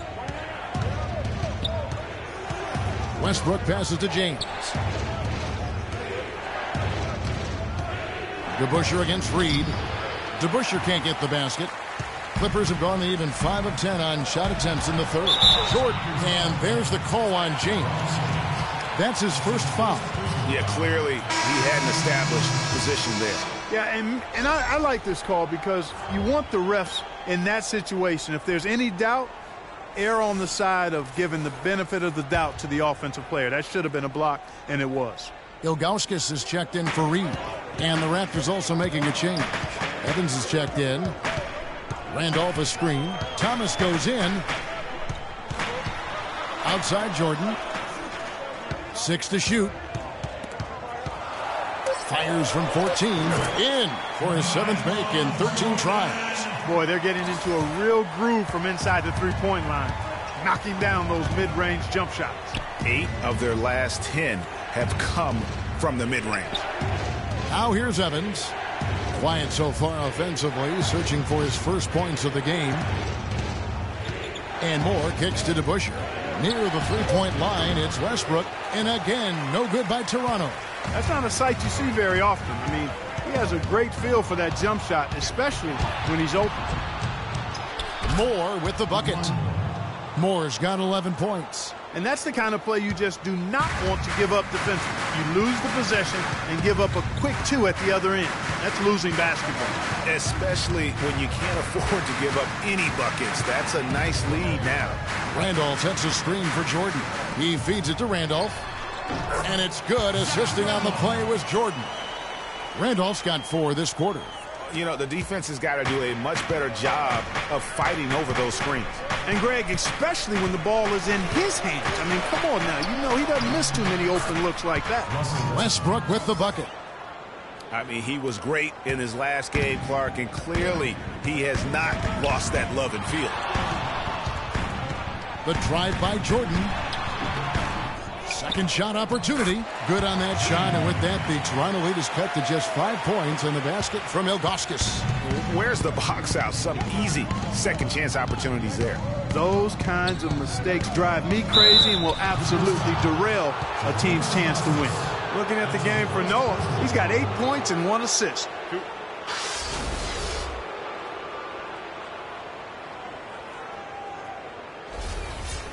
Westbrook passes to James. DeBusschere against Reed. DeBusschere can't get the basket. Clippers have gone even 5 of 10 on shot attempts in the third. Jordan, and there's the call on James. That's his first foul. Yeah, clearly he had an established position there. Yeah, and I like this call because you want the refs in that situation. If there's any doubt, err on the side of giving the benefit of the doubt to the offensive player. That should have been a block, and it was. Ilgauskas is checked in for Reed. And the Raptors also making a change. Evans is checked in. Randolph a screen. Thomas goes in. Outside Jordan. 6 to shoot. Fires from 14. In for his 7th make in 13 tries. Boy, they're getting into a real groove from inside the three-point line, knocking down those mid-range jump shots. 8 of their last 10 have come from the mid-range. Now here's Evans. Quiet so far offensively, searching for his first points of the game. And Moore kicks to DeBusschere. Near the three-point line, it's Westbrook. And again, no good by Toronto. That's not a sight you see very often. I mean, he has a great feel for that jump shot, especially when he's open. Moore with the bucket. Moore's got 11 points. And that's the kind of play you just do not want to give up defensively. You lose the possession and give up a quick 2 at the other end. That's losing basketball. Especially when you can't afford to give up any buckets. That's a nice lead now. Randolph sets a screen for Jordan. He feeds it to Randolph. And it's good. Assisting on the play was Jordan. Randolph's got 4 this quarter. You know, the defense has got to do a much better job of fighting over those screens. And, Greg, especially when the ball is in his hands. I mean, come on now. You know he doesn't miss too many open looks like that. Westbrook with the bucket. I mean, he was great in his last game, Clark, and clearly he has not lost that love and feel. The drive by Jordan. Second shot opportunity. Good on that shot, and with that, the Toronto lead is cut to just 5 points in the basket from Ilgauskas. Where's the box out? Some easy second chance opportunities there. Those kinds of mistakes drive me crazy and will absolutely derail a team's chance to win. Looking at the game for Noah, he's got 8 points and 1 assist.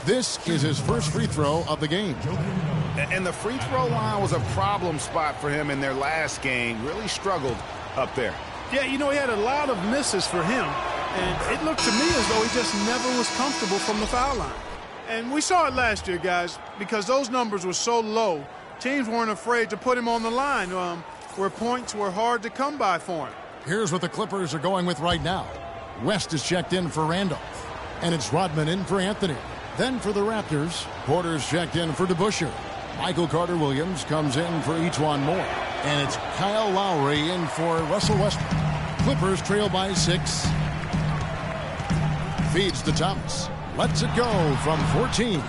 This is his first free throw of the game. And the free throw line was a problem spot for him in their last game. Really struggled up there. Yeah, you know, he had a lot of misses for him. And it looked to me as though he just never was comfortable from the foul line. And we saw it last year, guys, because those numbers were so low. Teams weren't afraid to put him on the line where points were hard to come by for him. Here's what the Clippers are going with right now. West is checked in for Randolph. And it's Rodman in for Anthony. Then for the Raptors, Porter's checked in for DeBusschere. Michael Carter-Williams comes in for E'Twaun Moore. And it's Kyle Lowry in for Russell Westbrook. Clippers trail by 6. Feeds to Thomas. Lets it go from 14.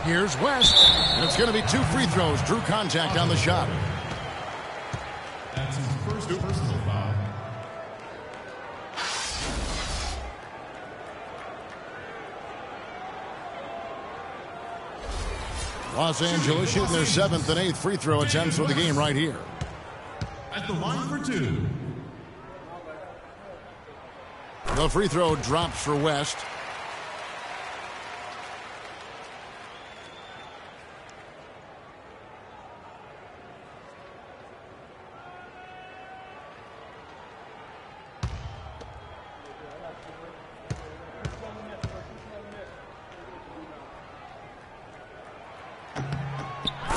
Here's West. And it's going to be 2 free throws. Drew contact on the shot. That's his first personal foul. Los Angeles shooting their 7th and 8th free throw attempts for the game right here. At the line for 2. The free throw drops for West.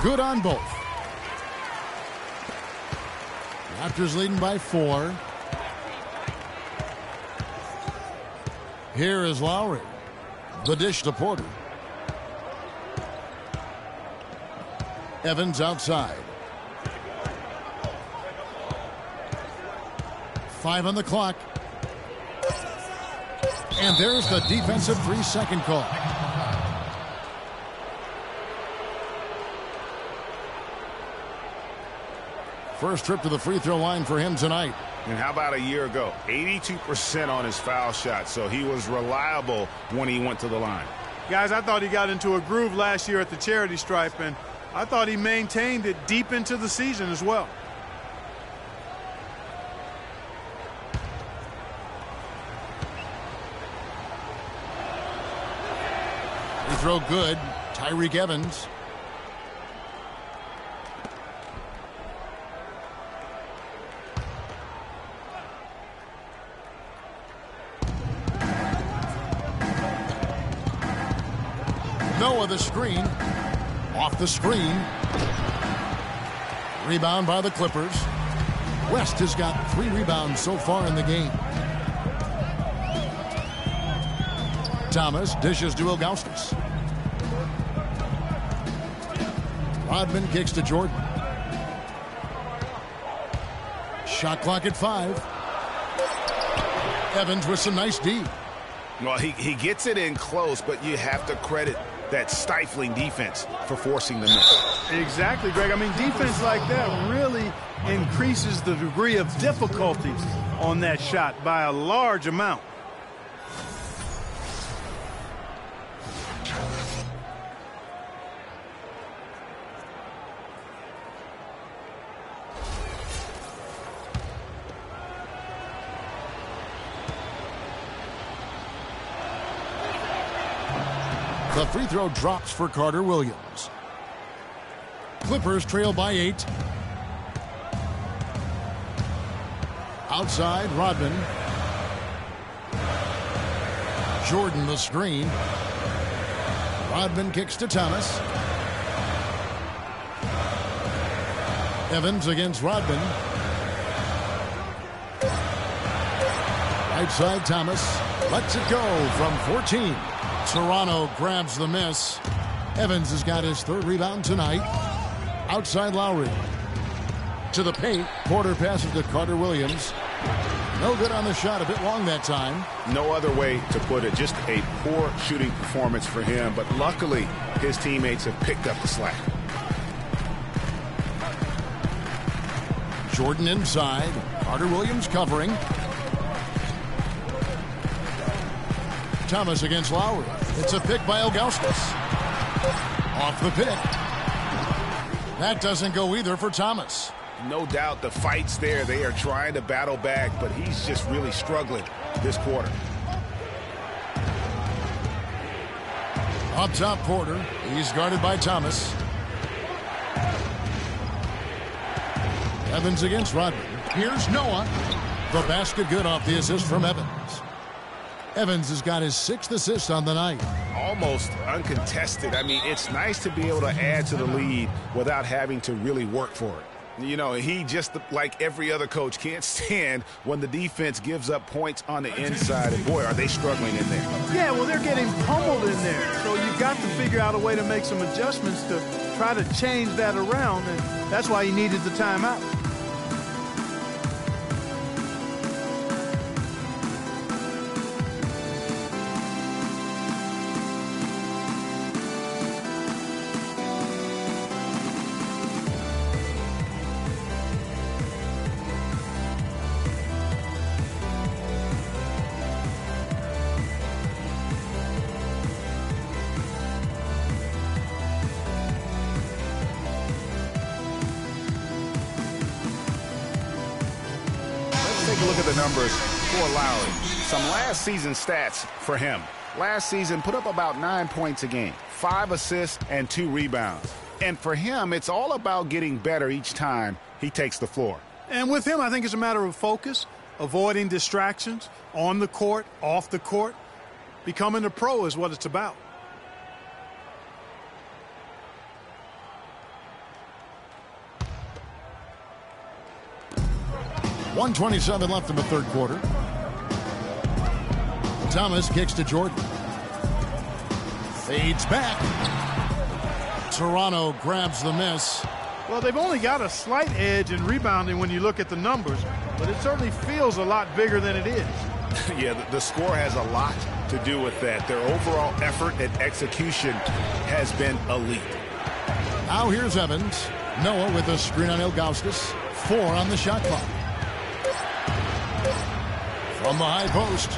Good on both. Raptors leading by 4. Here is Lowry. The dish to Porter. Evans outside. 5 on the clock. And there's the defensive 3-second call. First trip to the free throw line for him tonight. And how about a year ago? 82% on his foul shot, so he was reliable when he went to the line. Guys, I thought he got into a groove last year at the charity stripe, and I thought he maintained it deep into the season as well. Free throw good. Tyreke Evans. Noah the screen. Off the screen. Rebound by the Clippers. West has got 3 rebounds so far in the game. Thomas dishes to Ilgauskas. Rodman kicks to Jordan. Shot clock at 5. Evans with some nice D. Well, he gets it in close, but you have to credit that stifling defense for forcing the miss. Exactly, Greg. I mean, defense like that really increases the degree of difficulty on that shot by a large amount. The free throw drops for Carter Williams. Clippers trail by 8. Outside, Rodman. Jordan the screen. Rodman kicks to Thomas. Evans against Rodman. Right side, Thomas lets it go from 14. Toronto grabs the miss. Evans has got his 3rd rebound tonight. Outside Lowry. To the paint. Porter passes to Carter Williams. No good on the shot. A bit long that time. No other way to put it. Just a poor shooting performance for him. But luckily, his teammates have picked up the slack. Jordan inside. Carter Williams covering. Thomas against Lowry. It's a pick by Ilgauskas. Off the pick. That doesn't go either for Thomas. No doubt the fight's there. They are trying to battle back, but he's just really struggling this quarter. Up top, Porter. He's guarded by Thomas. Evans against Rodman. Here's Noah. The basket good off the assist from Evans. Evans has got his 6th assist on the night. Almost uncontested. I mean, it's nice to be able to add to the lead without having to really work for it. You know, he just, like every other coach, can't stand when the defense gives up points on the inside. And boy, are they struggling in there. Yeah, well, they're getting pummeled in there. So you've got to figure out a way to make some adjustments to try to change that around. And that's why he needed the timeout. Take a look at the numbers for Lowry. Some last season stats for him. Last season put up about 9 points a game, 5 assists and 2 rebounds. And for him, it's all about getting better each time he takes the floor. And with him, I think it's a matter of focus, avoiding distractions on the court, off the court. Becoming a pro is what it's about. 1:27 left in the third quarter. Thomas kicks to Jordan. Fades back. Toronto grabs the miss. Well, they've only got a slight edge in rebounding when you look at the numbers, but it certainly feels a lot bigger than it is. Yeah, the score has a lot to do with that. Their overall effort and execution has been elite. Now here's Evans. Noah with a screen on Ilgauskas. 4 on the shot clock. From the high post,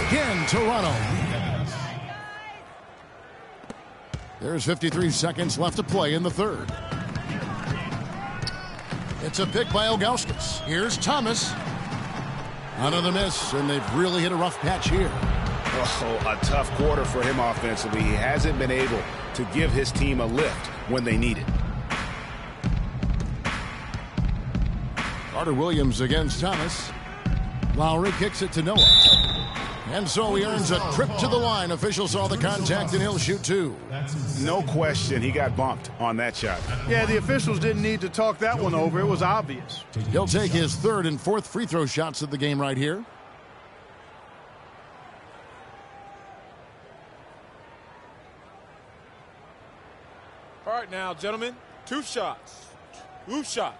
again Toronto. There's 53 seconds left to play in the third. It's a pick by Ilgauskas. Here's Thomas. Another miss, and they've really hit a rough patch here. Oh, a tough quarter for him offensively. He hasn't been able to give his team a lift when they need it. Carter Williams against Thomas. Lowry kicks it to Noah. And so he earns a trip to the line. Officials saw the contact, and he'll shoot 2. No question, he got bumped on that shot. Yeah, the officials didn't need to talk that one over. It was obvious. He'll take his 3rd and 4th free throw shots of the game right here. All right now, gentlemen, 2 shots. 2 shots.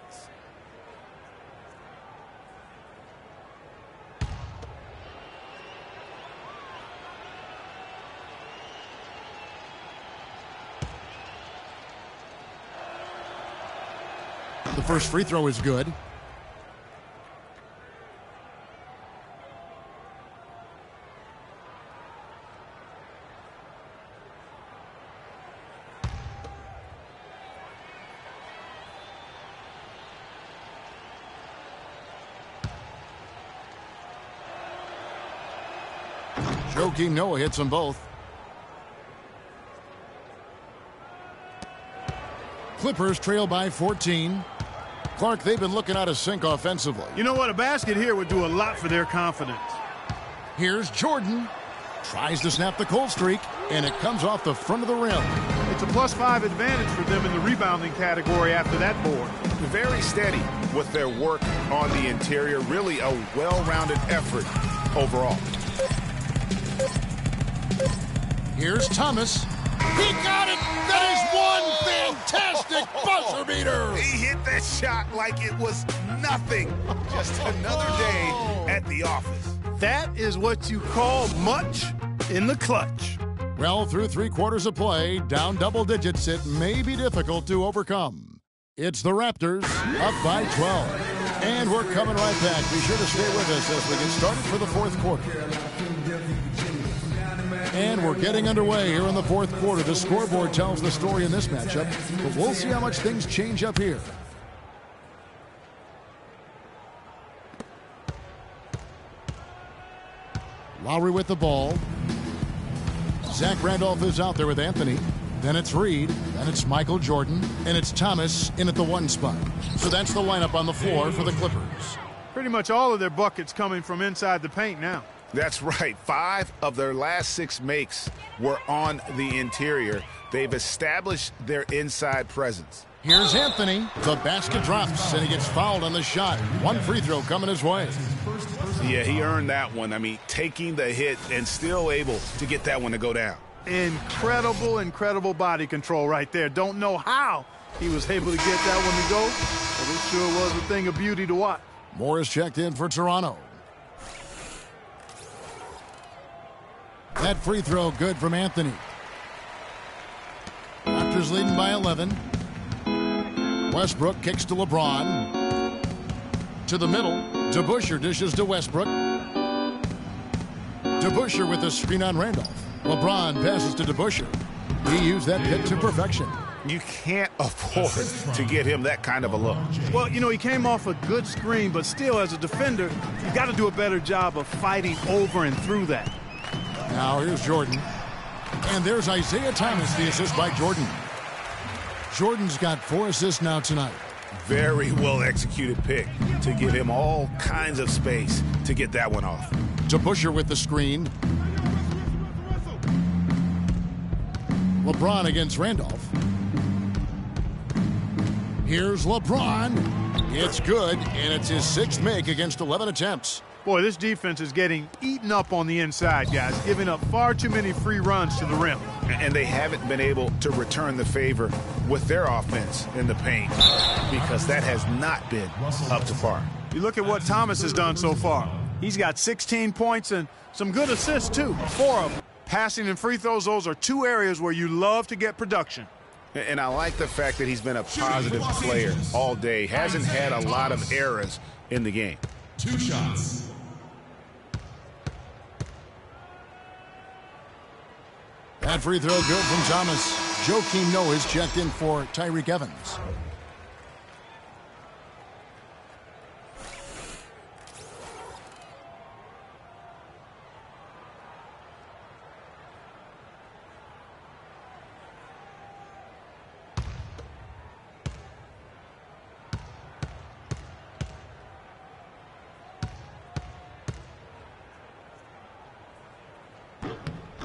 The first free throw is good. Joakim Noah hits them both. Clippers trail by 14. Clark, they've been looking out of sync offensively. You know what? A basket here would do a lot for their confidence. Here's Jordan. Tries to snap the cold streak, and it comes off the front of the rim. It's a +5 advantage for them in the rebounding category after that board. Very steady with their work on the interior. Really a well-rounded effort overall. Here's Thomas. He got it! That is one fantastic buzzer beater! He hit that shot like it was nothing. Just another day at the office. That is what you call much in the clutch. Well, through 3 quarters of play, down double digits, it may be difficult to overcome. It's the Raptors up by 12. And we're coming right back. Be sure to stay with us as we get started for the 4th quarter. And we're getting underway here in the 4th quarter. The scoreboard tells the story in this matchup, but we'll see how much things change up here. Lowry with the ball. Zach Randolph is out there with Anthony. Then it's Reed. Then it's Michael Jordan. And it's Thomas in at the 1 spot. So that's the lineup on the floor for the Clippers. Pretty much all of their buckets coming from inside the paint now. That's right. 5 of their last 6 makes were on the interior. They've established their inside presence. Here's Anthony. The basket drops, and he gets fouled on the shot. 1 free throw coming his way. Yeah, he earned that one. I mean, taking the hit and still able to get that one to go down. Incredible body control right there. Don't know how he was able to get that one to go, but it sure was a thing of beauty to watch. Morris checked in for Toronto. That free throw good from Anthony. Raptors leading by 11. Westbrook kicks to LeBron. To the middle. DeBusschere dishes to Westbrook. DeBusschere with a screen on Randolph. LeBron passes to DeBusschere. He used that pick to perfection. You can't afford to get him that kind of a look. Well, you know, he came off a good screen, but still, as a defender, you got to do a better job of fighting over and through that. Now here's Jordan. And there's Isaiah Thomas, the assist by Jordan. Jordan's got 4 assists now tonight. Very well executed pick to give him all kinds of space to get that one off. DeBusschere with the screen. LeBron against Randolph. Here's LeBron. It's good, and it's his 6th make against 11 attempts. Boy, this defense is getting eaten up on the inside, guys, giving up far too many free runs to the rim. And they haven't been able to return the favor with their offense in the paint because that has not been up to par. You look at what Thomas has done so far. He's got 16 points and some good assists, too, 4 of them. Passing and free throws, those are 2 areas where you love to get production. And I like the fact that he's been a positive player all day. Hasn't had a lot of errors in the game. 2 shots. That free throw good from Thomas. Joakim Noah is checked in for Tyreke Evans.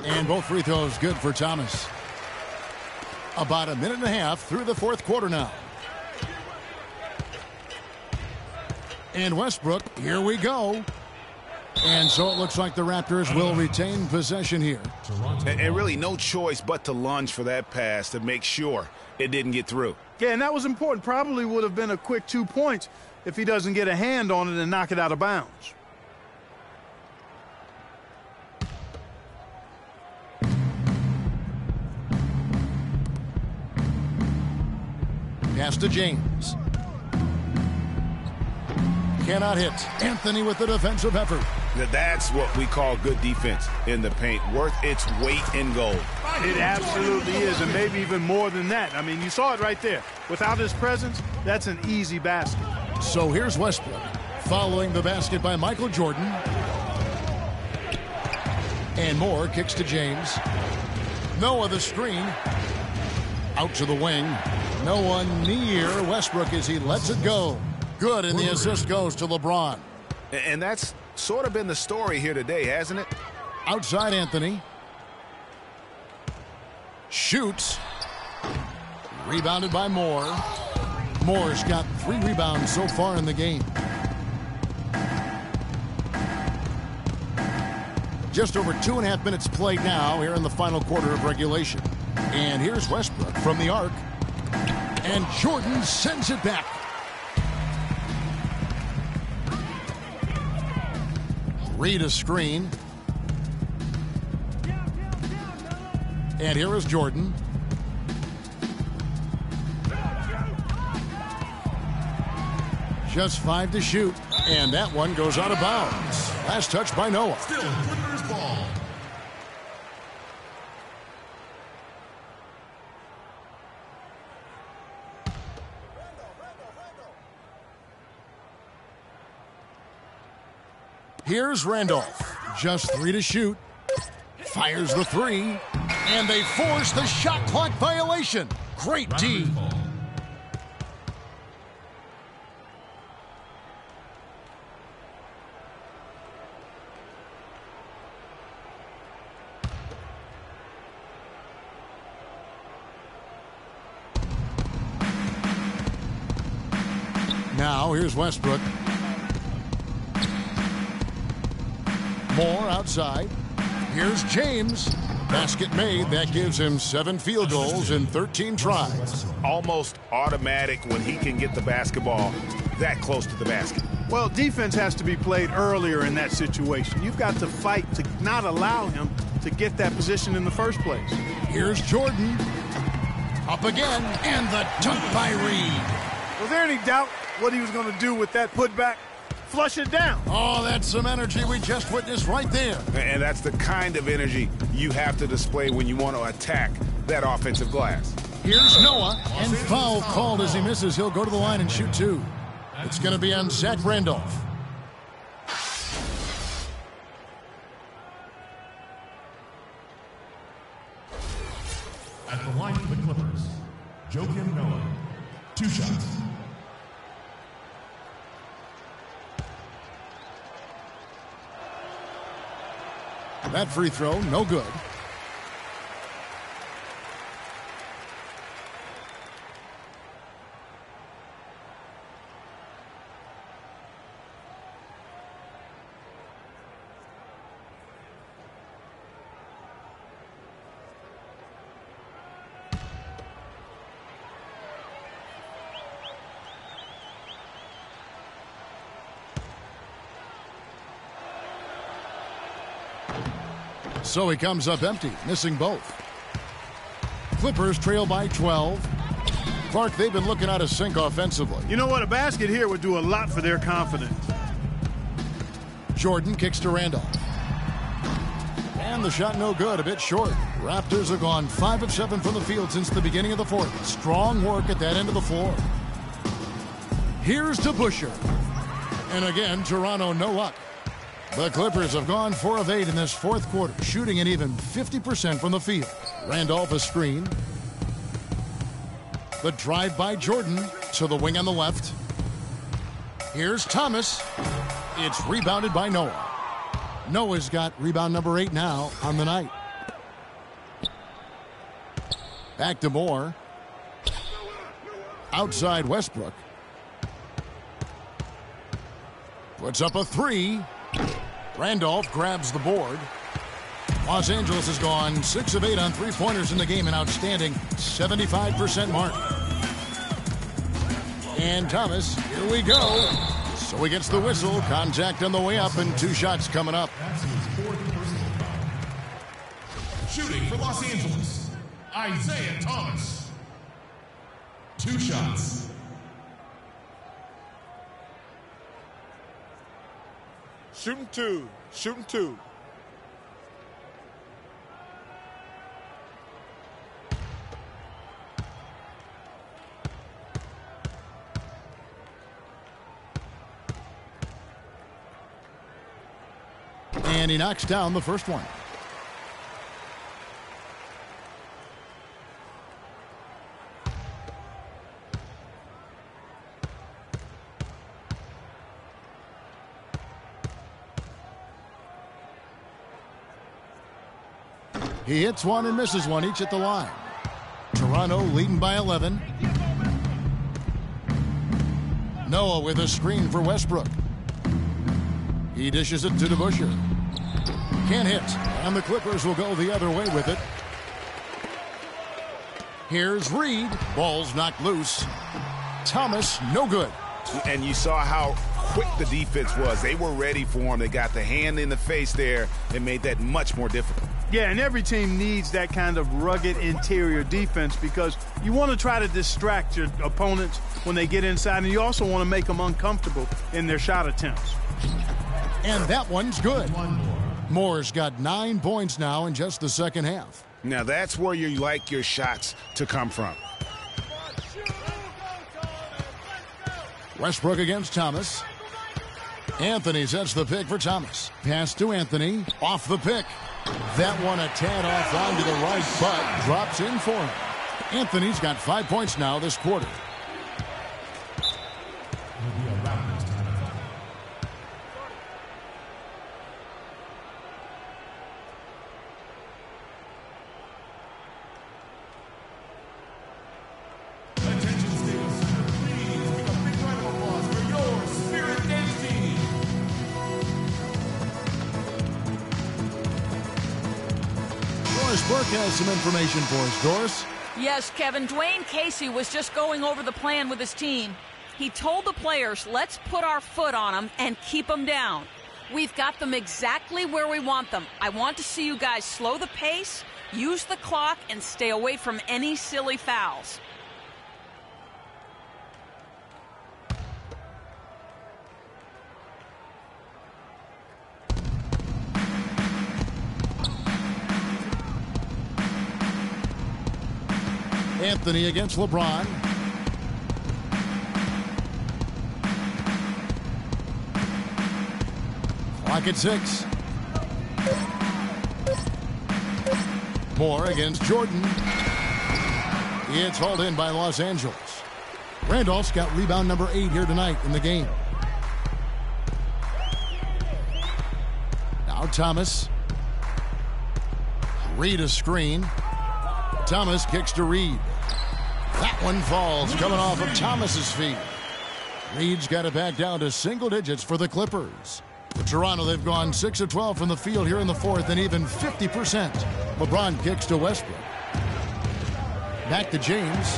And both free throws good for Thomas. About a minute and a half through the 4th quarter now. And Westbrook, here we go. And so it looks like the Raptors will retain possession here. And really no choice but to lunge for that pass to make sure it didn't get through. Yeah, and that was important. Probably would have been a quick 2 points if he doesn't get a hand on it and knock it out of bounds. Pass to James. Cannot hit. Anthony with the defensive effort. That's what we call good defense in the paint. Worth its weight in gold. It absolutely is, and maybe even more than that. I mean, you saw it right there. Without his presence, that's an easy basket. So here's Westbrook. Following the basket by Michael Jordan. And Moore kicks to James. Noah the screen. Out to the wing. No one near Westbrook as he lets it go. Good, and the assist goes to LeBron. And that's sort of been the story here today, hasn't it? Outside Anthony. Shoots. Rebounded by Moore. Moore's got 3 rebounds so far in the game. Just over 2.5 minutes played now here in the final quarter of regulation. And here's Westbrook from the arc. And Jordan sends it back. Reed a screen. And here is Jordan. Just 5 to shoot. And that one goes out of bounds. Last touch by Noah. Still Clippers ball. Here's Randolph. Just 3 to shoot. Fires the 3. And they force the shot clock violation. Great D. Now here's Westbrook. Moore outside. Here's James. Basket made. That gives him 7 field goals in 13 tries. Almost automatic when he can get the basketball that close to the basket. Well, defense has to be played earlier in that situation. You've got to fight to not allow him to get that position in the first place. Here's Jordan. Up again. And the dunk by Reed. Was there any doubt what he was going to do with that putback? Flush it down. Oh, that's some energy we just witnessed right there. And that's the kind of energy you have to display when you want to attack that offensive glass. Here's Noah, and foul called as he misses. He'll go to the line and shoot 2. It's going to be on Zach Randolph. At the line for the Clippers, Joakim Noah. 2 shots. That free throw, no good. So he comes up empty, missing both. Clippers trail by 12. Clark, they've been looking out of sync offensively. You know what? A basket here would do a lot for their confidence. Jordan kicks to Randolph. And the shot no good, a bit short. Raptors have gone 5 of 7 from the field since the beginning of the fourth. Strong work at that end of the floor. Here's to Busher. And again, Toronto no luck. The Clippers have gone 4 of 8 in this fourth quarter, shooting an even 50% from the field. Randolph a screen. The drive by Jordan to the wing on the left. Here's Thomas. It's rebounded by Noah. Noah's got rebound number 8 now on the night. Back to Moore. Outside Westbrook. Puts up a 3. Randolph grabs the board. Los Angeles has gone 6 of 8 on three-pointers in the game, an outstanding 75% mark. And Thomas, here we go. So he gets the whistle, contact on the way up, and 2 shots coming up. Shooting for Los Angeles, Isaiah Thomas. 2 shots. Shooting 2. Shooting 2. And he knocks down the first one. He hits one and misses one, each at the line. Toronto leading by 11. Noah with a screen for Westbrook. He dishes it to DeBusschere. Can't hit, and the Clippers will go the other way with it. Here's Reed. Ball's knocked loose. Thomas, no good. And you saw how quick the defense was. They were ready for him. They got the hand in the face there and made that much more difficult. Yeah, and every team needs that kind of rugged interior defense because you want to try to distract your opponents when they get inside, and you also want to make them uncomfortable in their shot attempts. And that one's good. Moore's got 9 points now in just the second half. Now that's where you like your shots to come from. Westbrook against Thomas. Anthony sets the pick for Thomas. Pass to Anthony. Off the pick. That one a tad off onto the right, but drops in for him. Anthony's got 5 points now this quarter. Burke has some information for us, Doris. Yes, Kevin. Dwayne Casey was just going over the plan with his team. He told the players, let's put our foot on them and keep them down. We've got them exactly where we want them. I want to see you guys slow the pace, use the clock, and stay away from any silly fouls. Anthony against LeBron. Clock at 6. Moore against Jordan. It's hauled in by Los Angeles. Randolph's got rebound number 8 here tonight in the game. Now Thomas. Reed a screen. Thomas kicks to Reed. That one falls, coming off of Thomas's feet. Reed's got it back down to single digits for the Clippers. For Toronto, they've gone 6 of 12 from the field here in the fourth and even 50%. LeBron kicks to Westbrook. Back to James.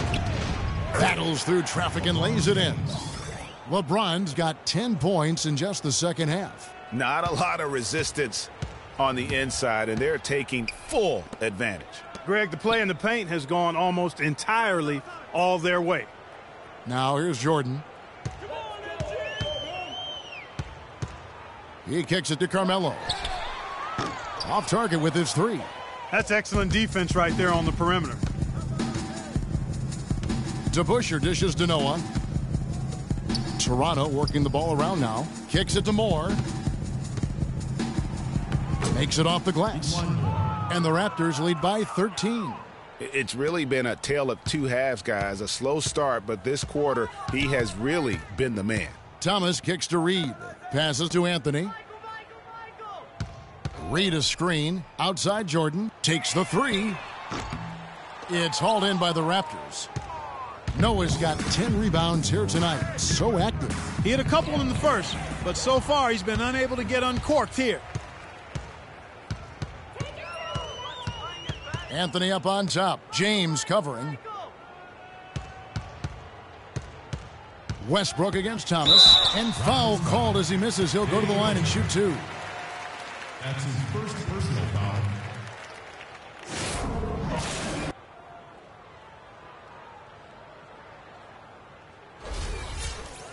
Battles through traffic and lays it in. LeBron's got 10 points in just the second half. Not a lot of resistance on the inside, and they're taking full advantage. Greg, the play in the paint has gone almost entirely all their way. Now here's Jordan. He kicks it to Carmelo. Off target with his three. That's excellent defense right there on the perimeter. DeBusschere dishes to Noah. Toronto working the ball around now. Kicks it to Moore. Makes it off the glass. And the Raptors lead by 13. It's really been a tale of two halves, guys. A slow start, but this quarter, he has really been the man. Thomas kicks to Reed. Passes to Anthony. Reed a screen. Outside Jordan. Takes the three. It's hauled in by the Raptors. Noah's got 10 rebounds here tonight. So active. He had a couple in the first, but so far he's been unable to get uncorked here. Anthony up on top. James covering. Westbrook against Thomas. And foul called as he misses. He'll go to the line and shoot two. That's his first personal foul.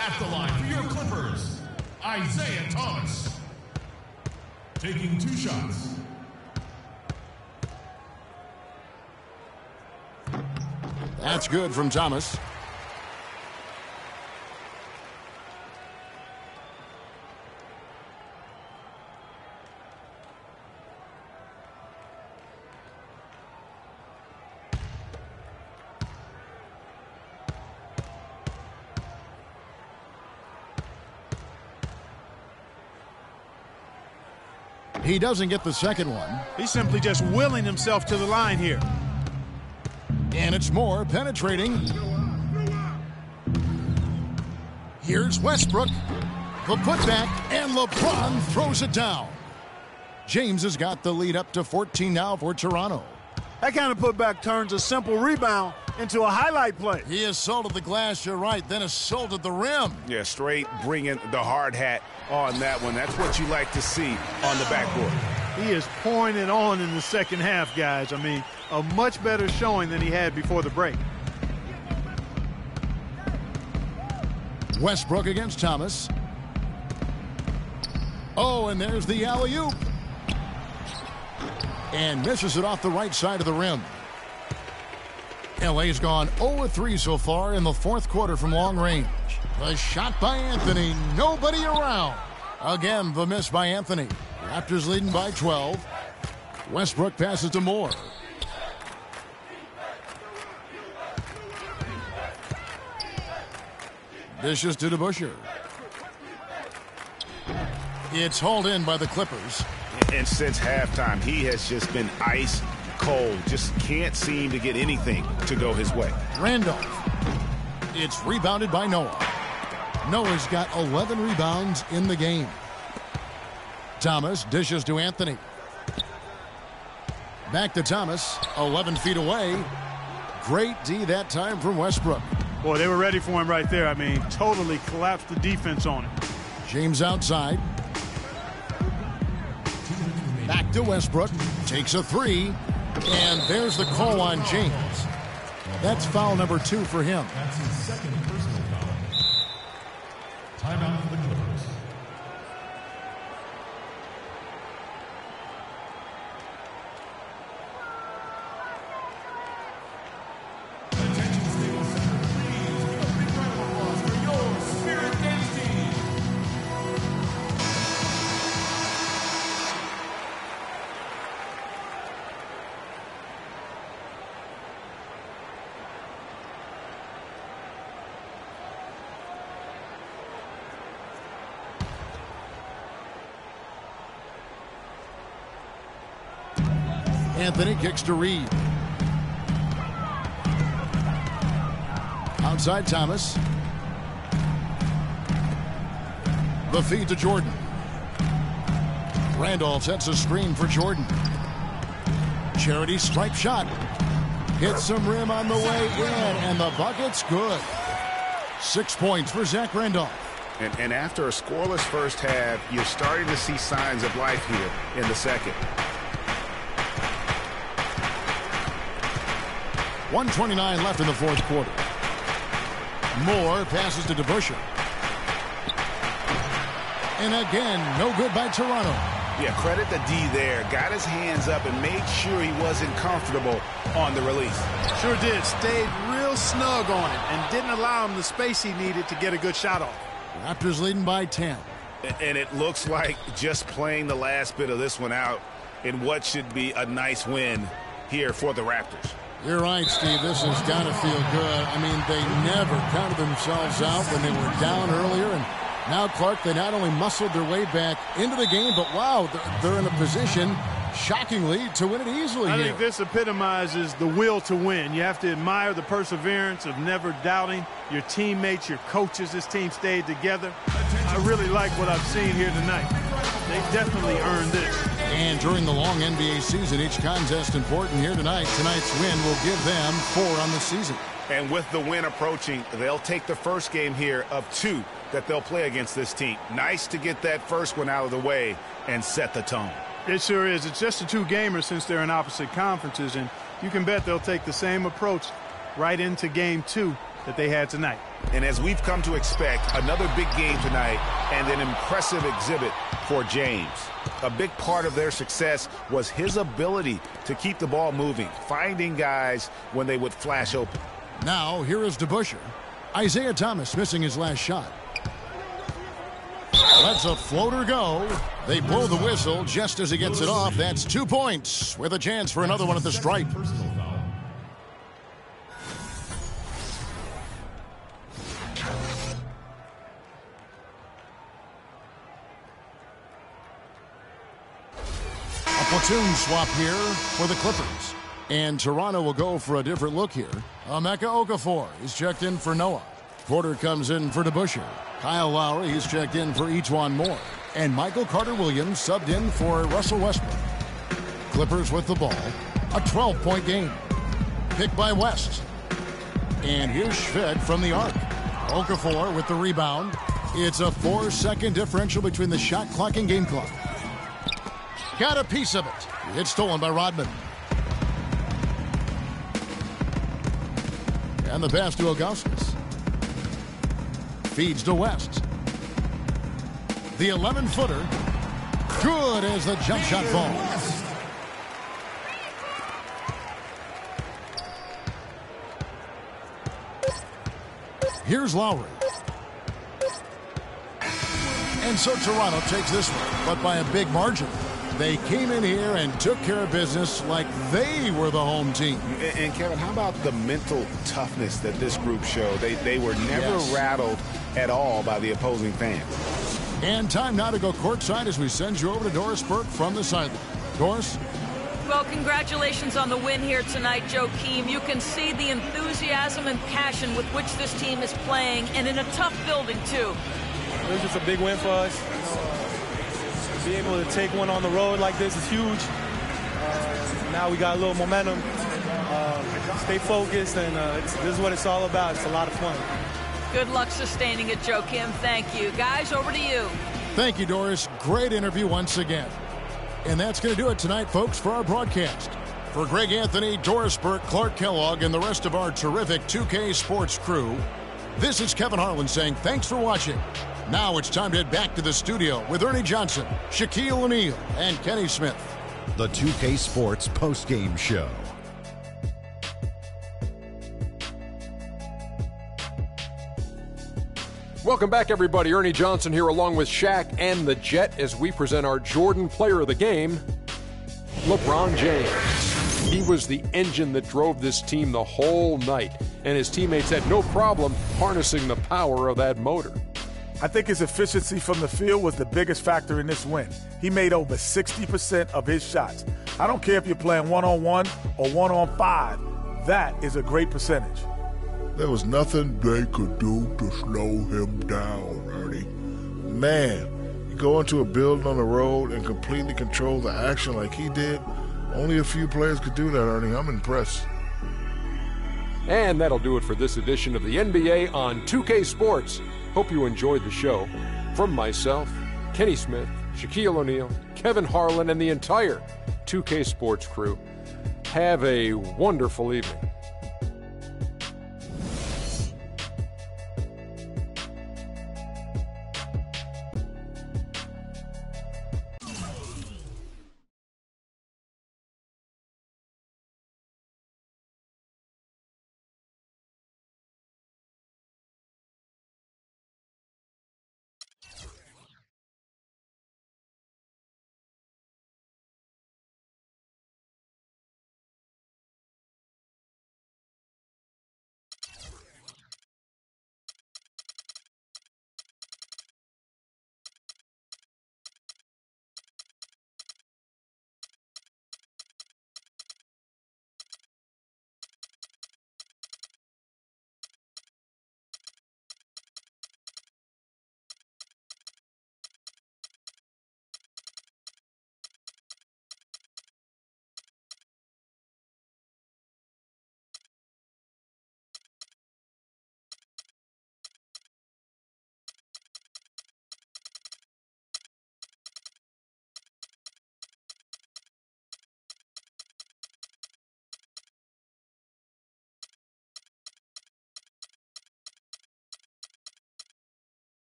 At the line for your Clippers, Isaiah Thomas. Taking 2 shots. That's good from Thomas. He doesn't get the second one. He's simply just willing himself to the line here. And it's Moore penetrating. Here's Westbrook. The putback, and LeBron throws it down. James has got the lead up to 14 now for Toronto. That kind of putback turns a simple rebound into a highlight play. He assaulted the glass, you're right, then assaulted the rim. Yeah, straight bringing the hard hat on that one. That's what you like to see on the backboard. He is pouring it on in the second half, guys. I mean, a much better showing than he had before the break. Westbrook against Thomas. Oh, and there's the alley-oop. And misses it off the right side of the rim. LA's gone 0-3 so far in the fourth quarter from long range. The shot by Anthony, nobody around. Again, the miss by Anthony. Raptors leading by 12. Westbrook passes to Moore. Dishes to DeBusschere. It's hauled in by the Clippers. And since halftime, he has just been ice cold. Just can't seem to get anything to go his way. Randolph. It's rebounded by Noah. Noah's got 11 rebounds in the game. Thomas dishes to Anthony. Back to Thomas, 11 feet away. Great D that time from Westbrook. Boy, they were ready for him right there. I mean, totally collapsed the defense on him. James outside. Back to Westbrook. Takes a three. And there's the call on James. That's foul number 2 for him. That's his second personal foul. Timeout for the Clippers. Anthony kicks to Reed. Outside Thomas. The feed to Jordan. Randolph sets a screen for Jordan. Charity stripe shot. Hits some rim on the way in, and the bucket's good. 6 points for Zach Randolph. And after a scoreless first half, you're starting to see signs of life here in the second. 1:29 left in the fourth quarter. Moore passes to DeBusschere. And again, no good by Toronto. Yeah, credit the D there. Got his hands up and made sure he wasn't comfortable on the release. Sure did. Stayed real snug on it and didn't allow him the space he needed to get a good shot off. Raptors leading by 10. And it looks like just playing the last bit of this one out in what should be a nice win here for the Raptors. You're right, Steve. This has got to feel good. I mean, they never counted themselves out when they were down earlier. And now, Clark, they not only muscled their way back into the game, but, wow, they're in a position, shockingly, to win it easily. I think this epitomizes the will to win. You have to admire the perseverance of never doubting your teammates, your coaches. This team stayed together. I really like what I've seen here tonight. They definitely earned this. And during the long NBA season, each contest important here tonight. Tonight's win will give them 4 on the season. And with the win approaching, they'll take the first game here of 2 that they'll play against this team. Nice to get that first one out of the way and set the tone. It sure is. It's just a 2-gamer since they're in opposite conferences, and you can bet they'll take the same approach right into game 2 that they had tonight. And as we've come to expect, another big game tonight and an impressive exhibit for James. A big part of their success was his ability to keep the ball moving, finding guys when they would flash open. Now, here is DeBusschere. Isaiah Thomas missing his last shot. Lets a floater go. They blow the whistle just as he gets it off. That's 2 points with a chance for another one at the stripe. A platoon swap here for the Clippers. And Toronto will go for a different look here. Emeka Okafor is checked in for Noah. Porter comes in for DeBusschere. Kyle Lowry, he's checked in for E'Twaun Moore. And Michael Carter-Williams subbed in for Russell Westbrook. Clippers with the ball. A 12-point game. Picked by West. And here's Schmidt from the arc. Okafor with the rebound. It's a 4-second differential between the shot clock and game clock. Got a piece of it. It's stolen by Rodman. And the pass to Ilgauskas. Feeds to West. The 11-footer. Good as the jump shot falls. Here's Lowry. And so Toronto takes this one, but by a big margin. They came in here and took care of business like they were the home team. And Kevin, how about the mental toughness that this group showed? They were never rattled at all by the opposing fans. And time now to go courtside as we send you over to Doris Burke from the sideline. Doris? Well, congratulations on the win here tonight, Joakim. You can see the enthusiasm and passion with which this team is playing, and in a tough building, too. It was just a big win for us. Being able to take one on the road like this is huge. Now we got a little momentum. Stay focused, and this is what it's all about. It's a lot of fun. Good luck sustaining it, Joakim. Thank you. Guys, over to you. Thank you, Doris. Great interview once again. And that's going to do it tonight, folks, for our broadcast. For Greg Anthony, Doris Burke, Clark Kellogg, and the rest of our terrific 2K Sports crew, this is Kevin Harlan saying thanks for watching. Now it's time to head back to the studio with Ernie Johnson, Shaquille O'Neal, and Kenny Smith. The 2K Sports postgame show. Welcome back, everybody. Ernie Johnson here along with Shaq and the Jet as we present our Jordan Player of the Game, LeBron James. He was the engine that drove this team the whole night, and his teammates had no problem harnessing the power of that motor. I think his efficiency from the field was the biggest factor in this win. He made over 60% of his shots. I don't care if you're playing one-on-one or one-on-five. That is a great percentage. There was nothing they could do to slow him down, Ernie. Man, you go into a building on the road and completely control the action like he did. Only a few players could do that, Ernie. I'm impressed. And that'll do it for this edition of the NBA on 2K Sports. Hope you enjoyed the show. From myself, Kenny Smith, Shaquille O'Neal, Kevin Harlan, and the entire 2K Sports crew, have a wonderful evening.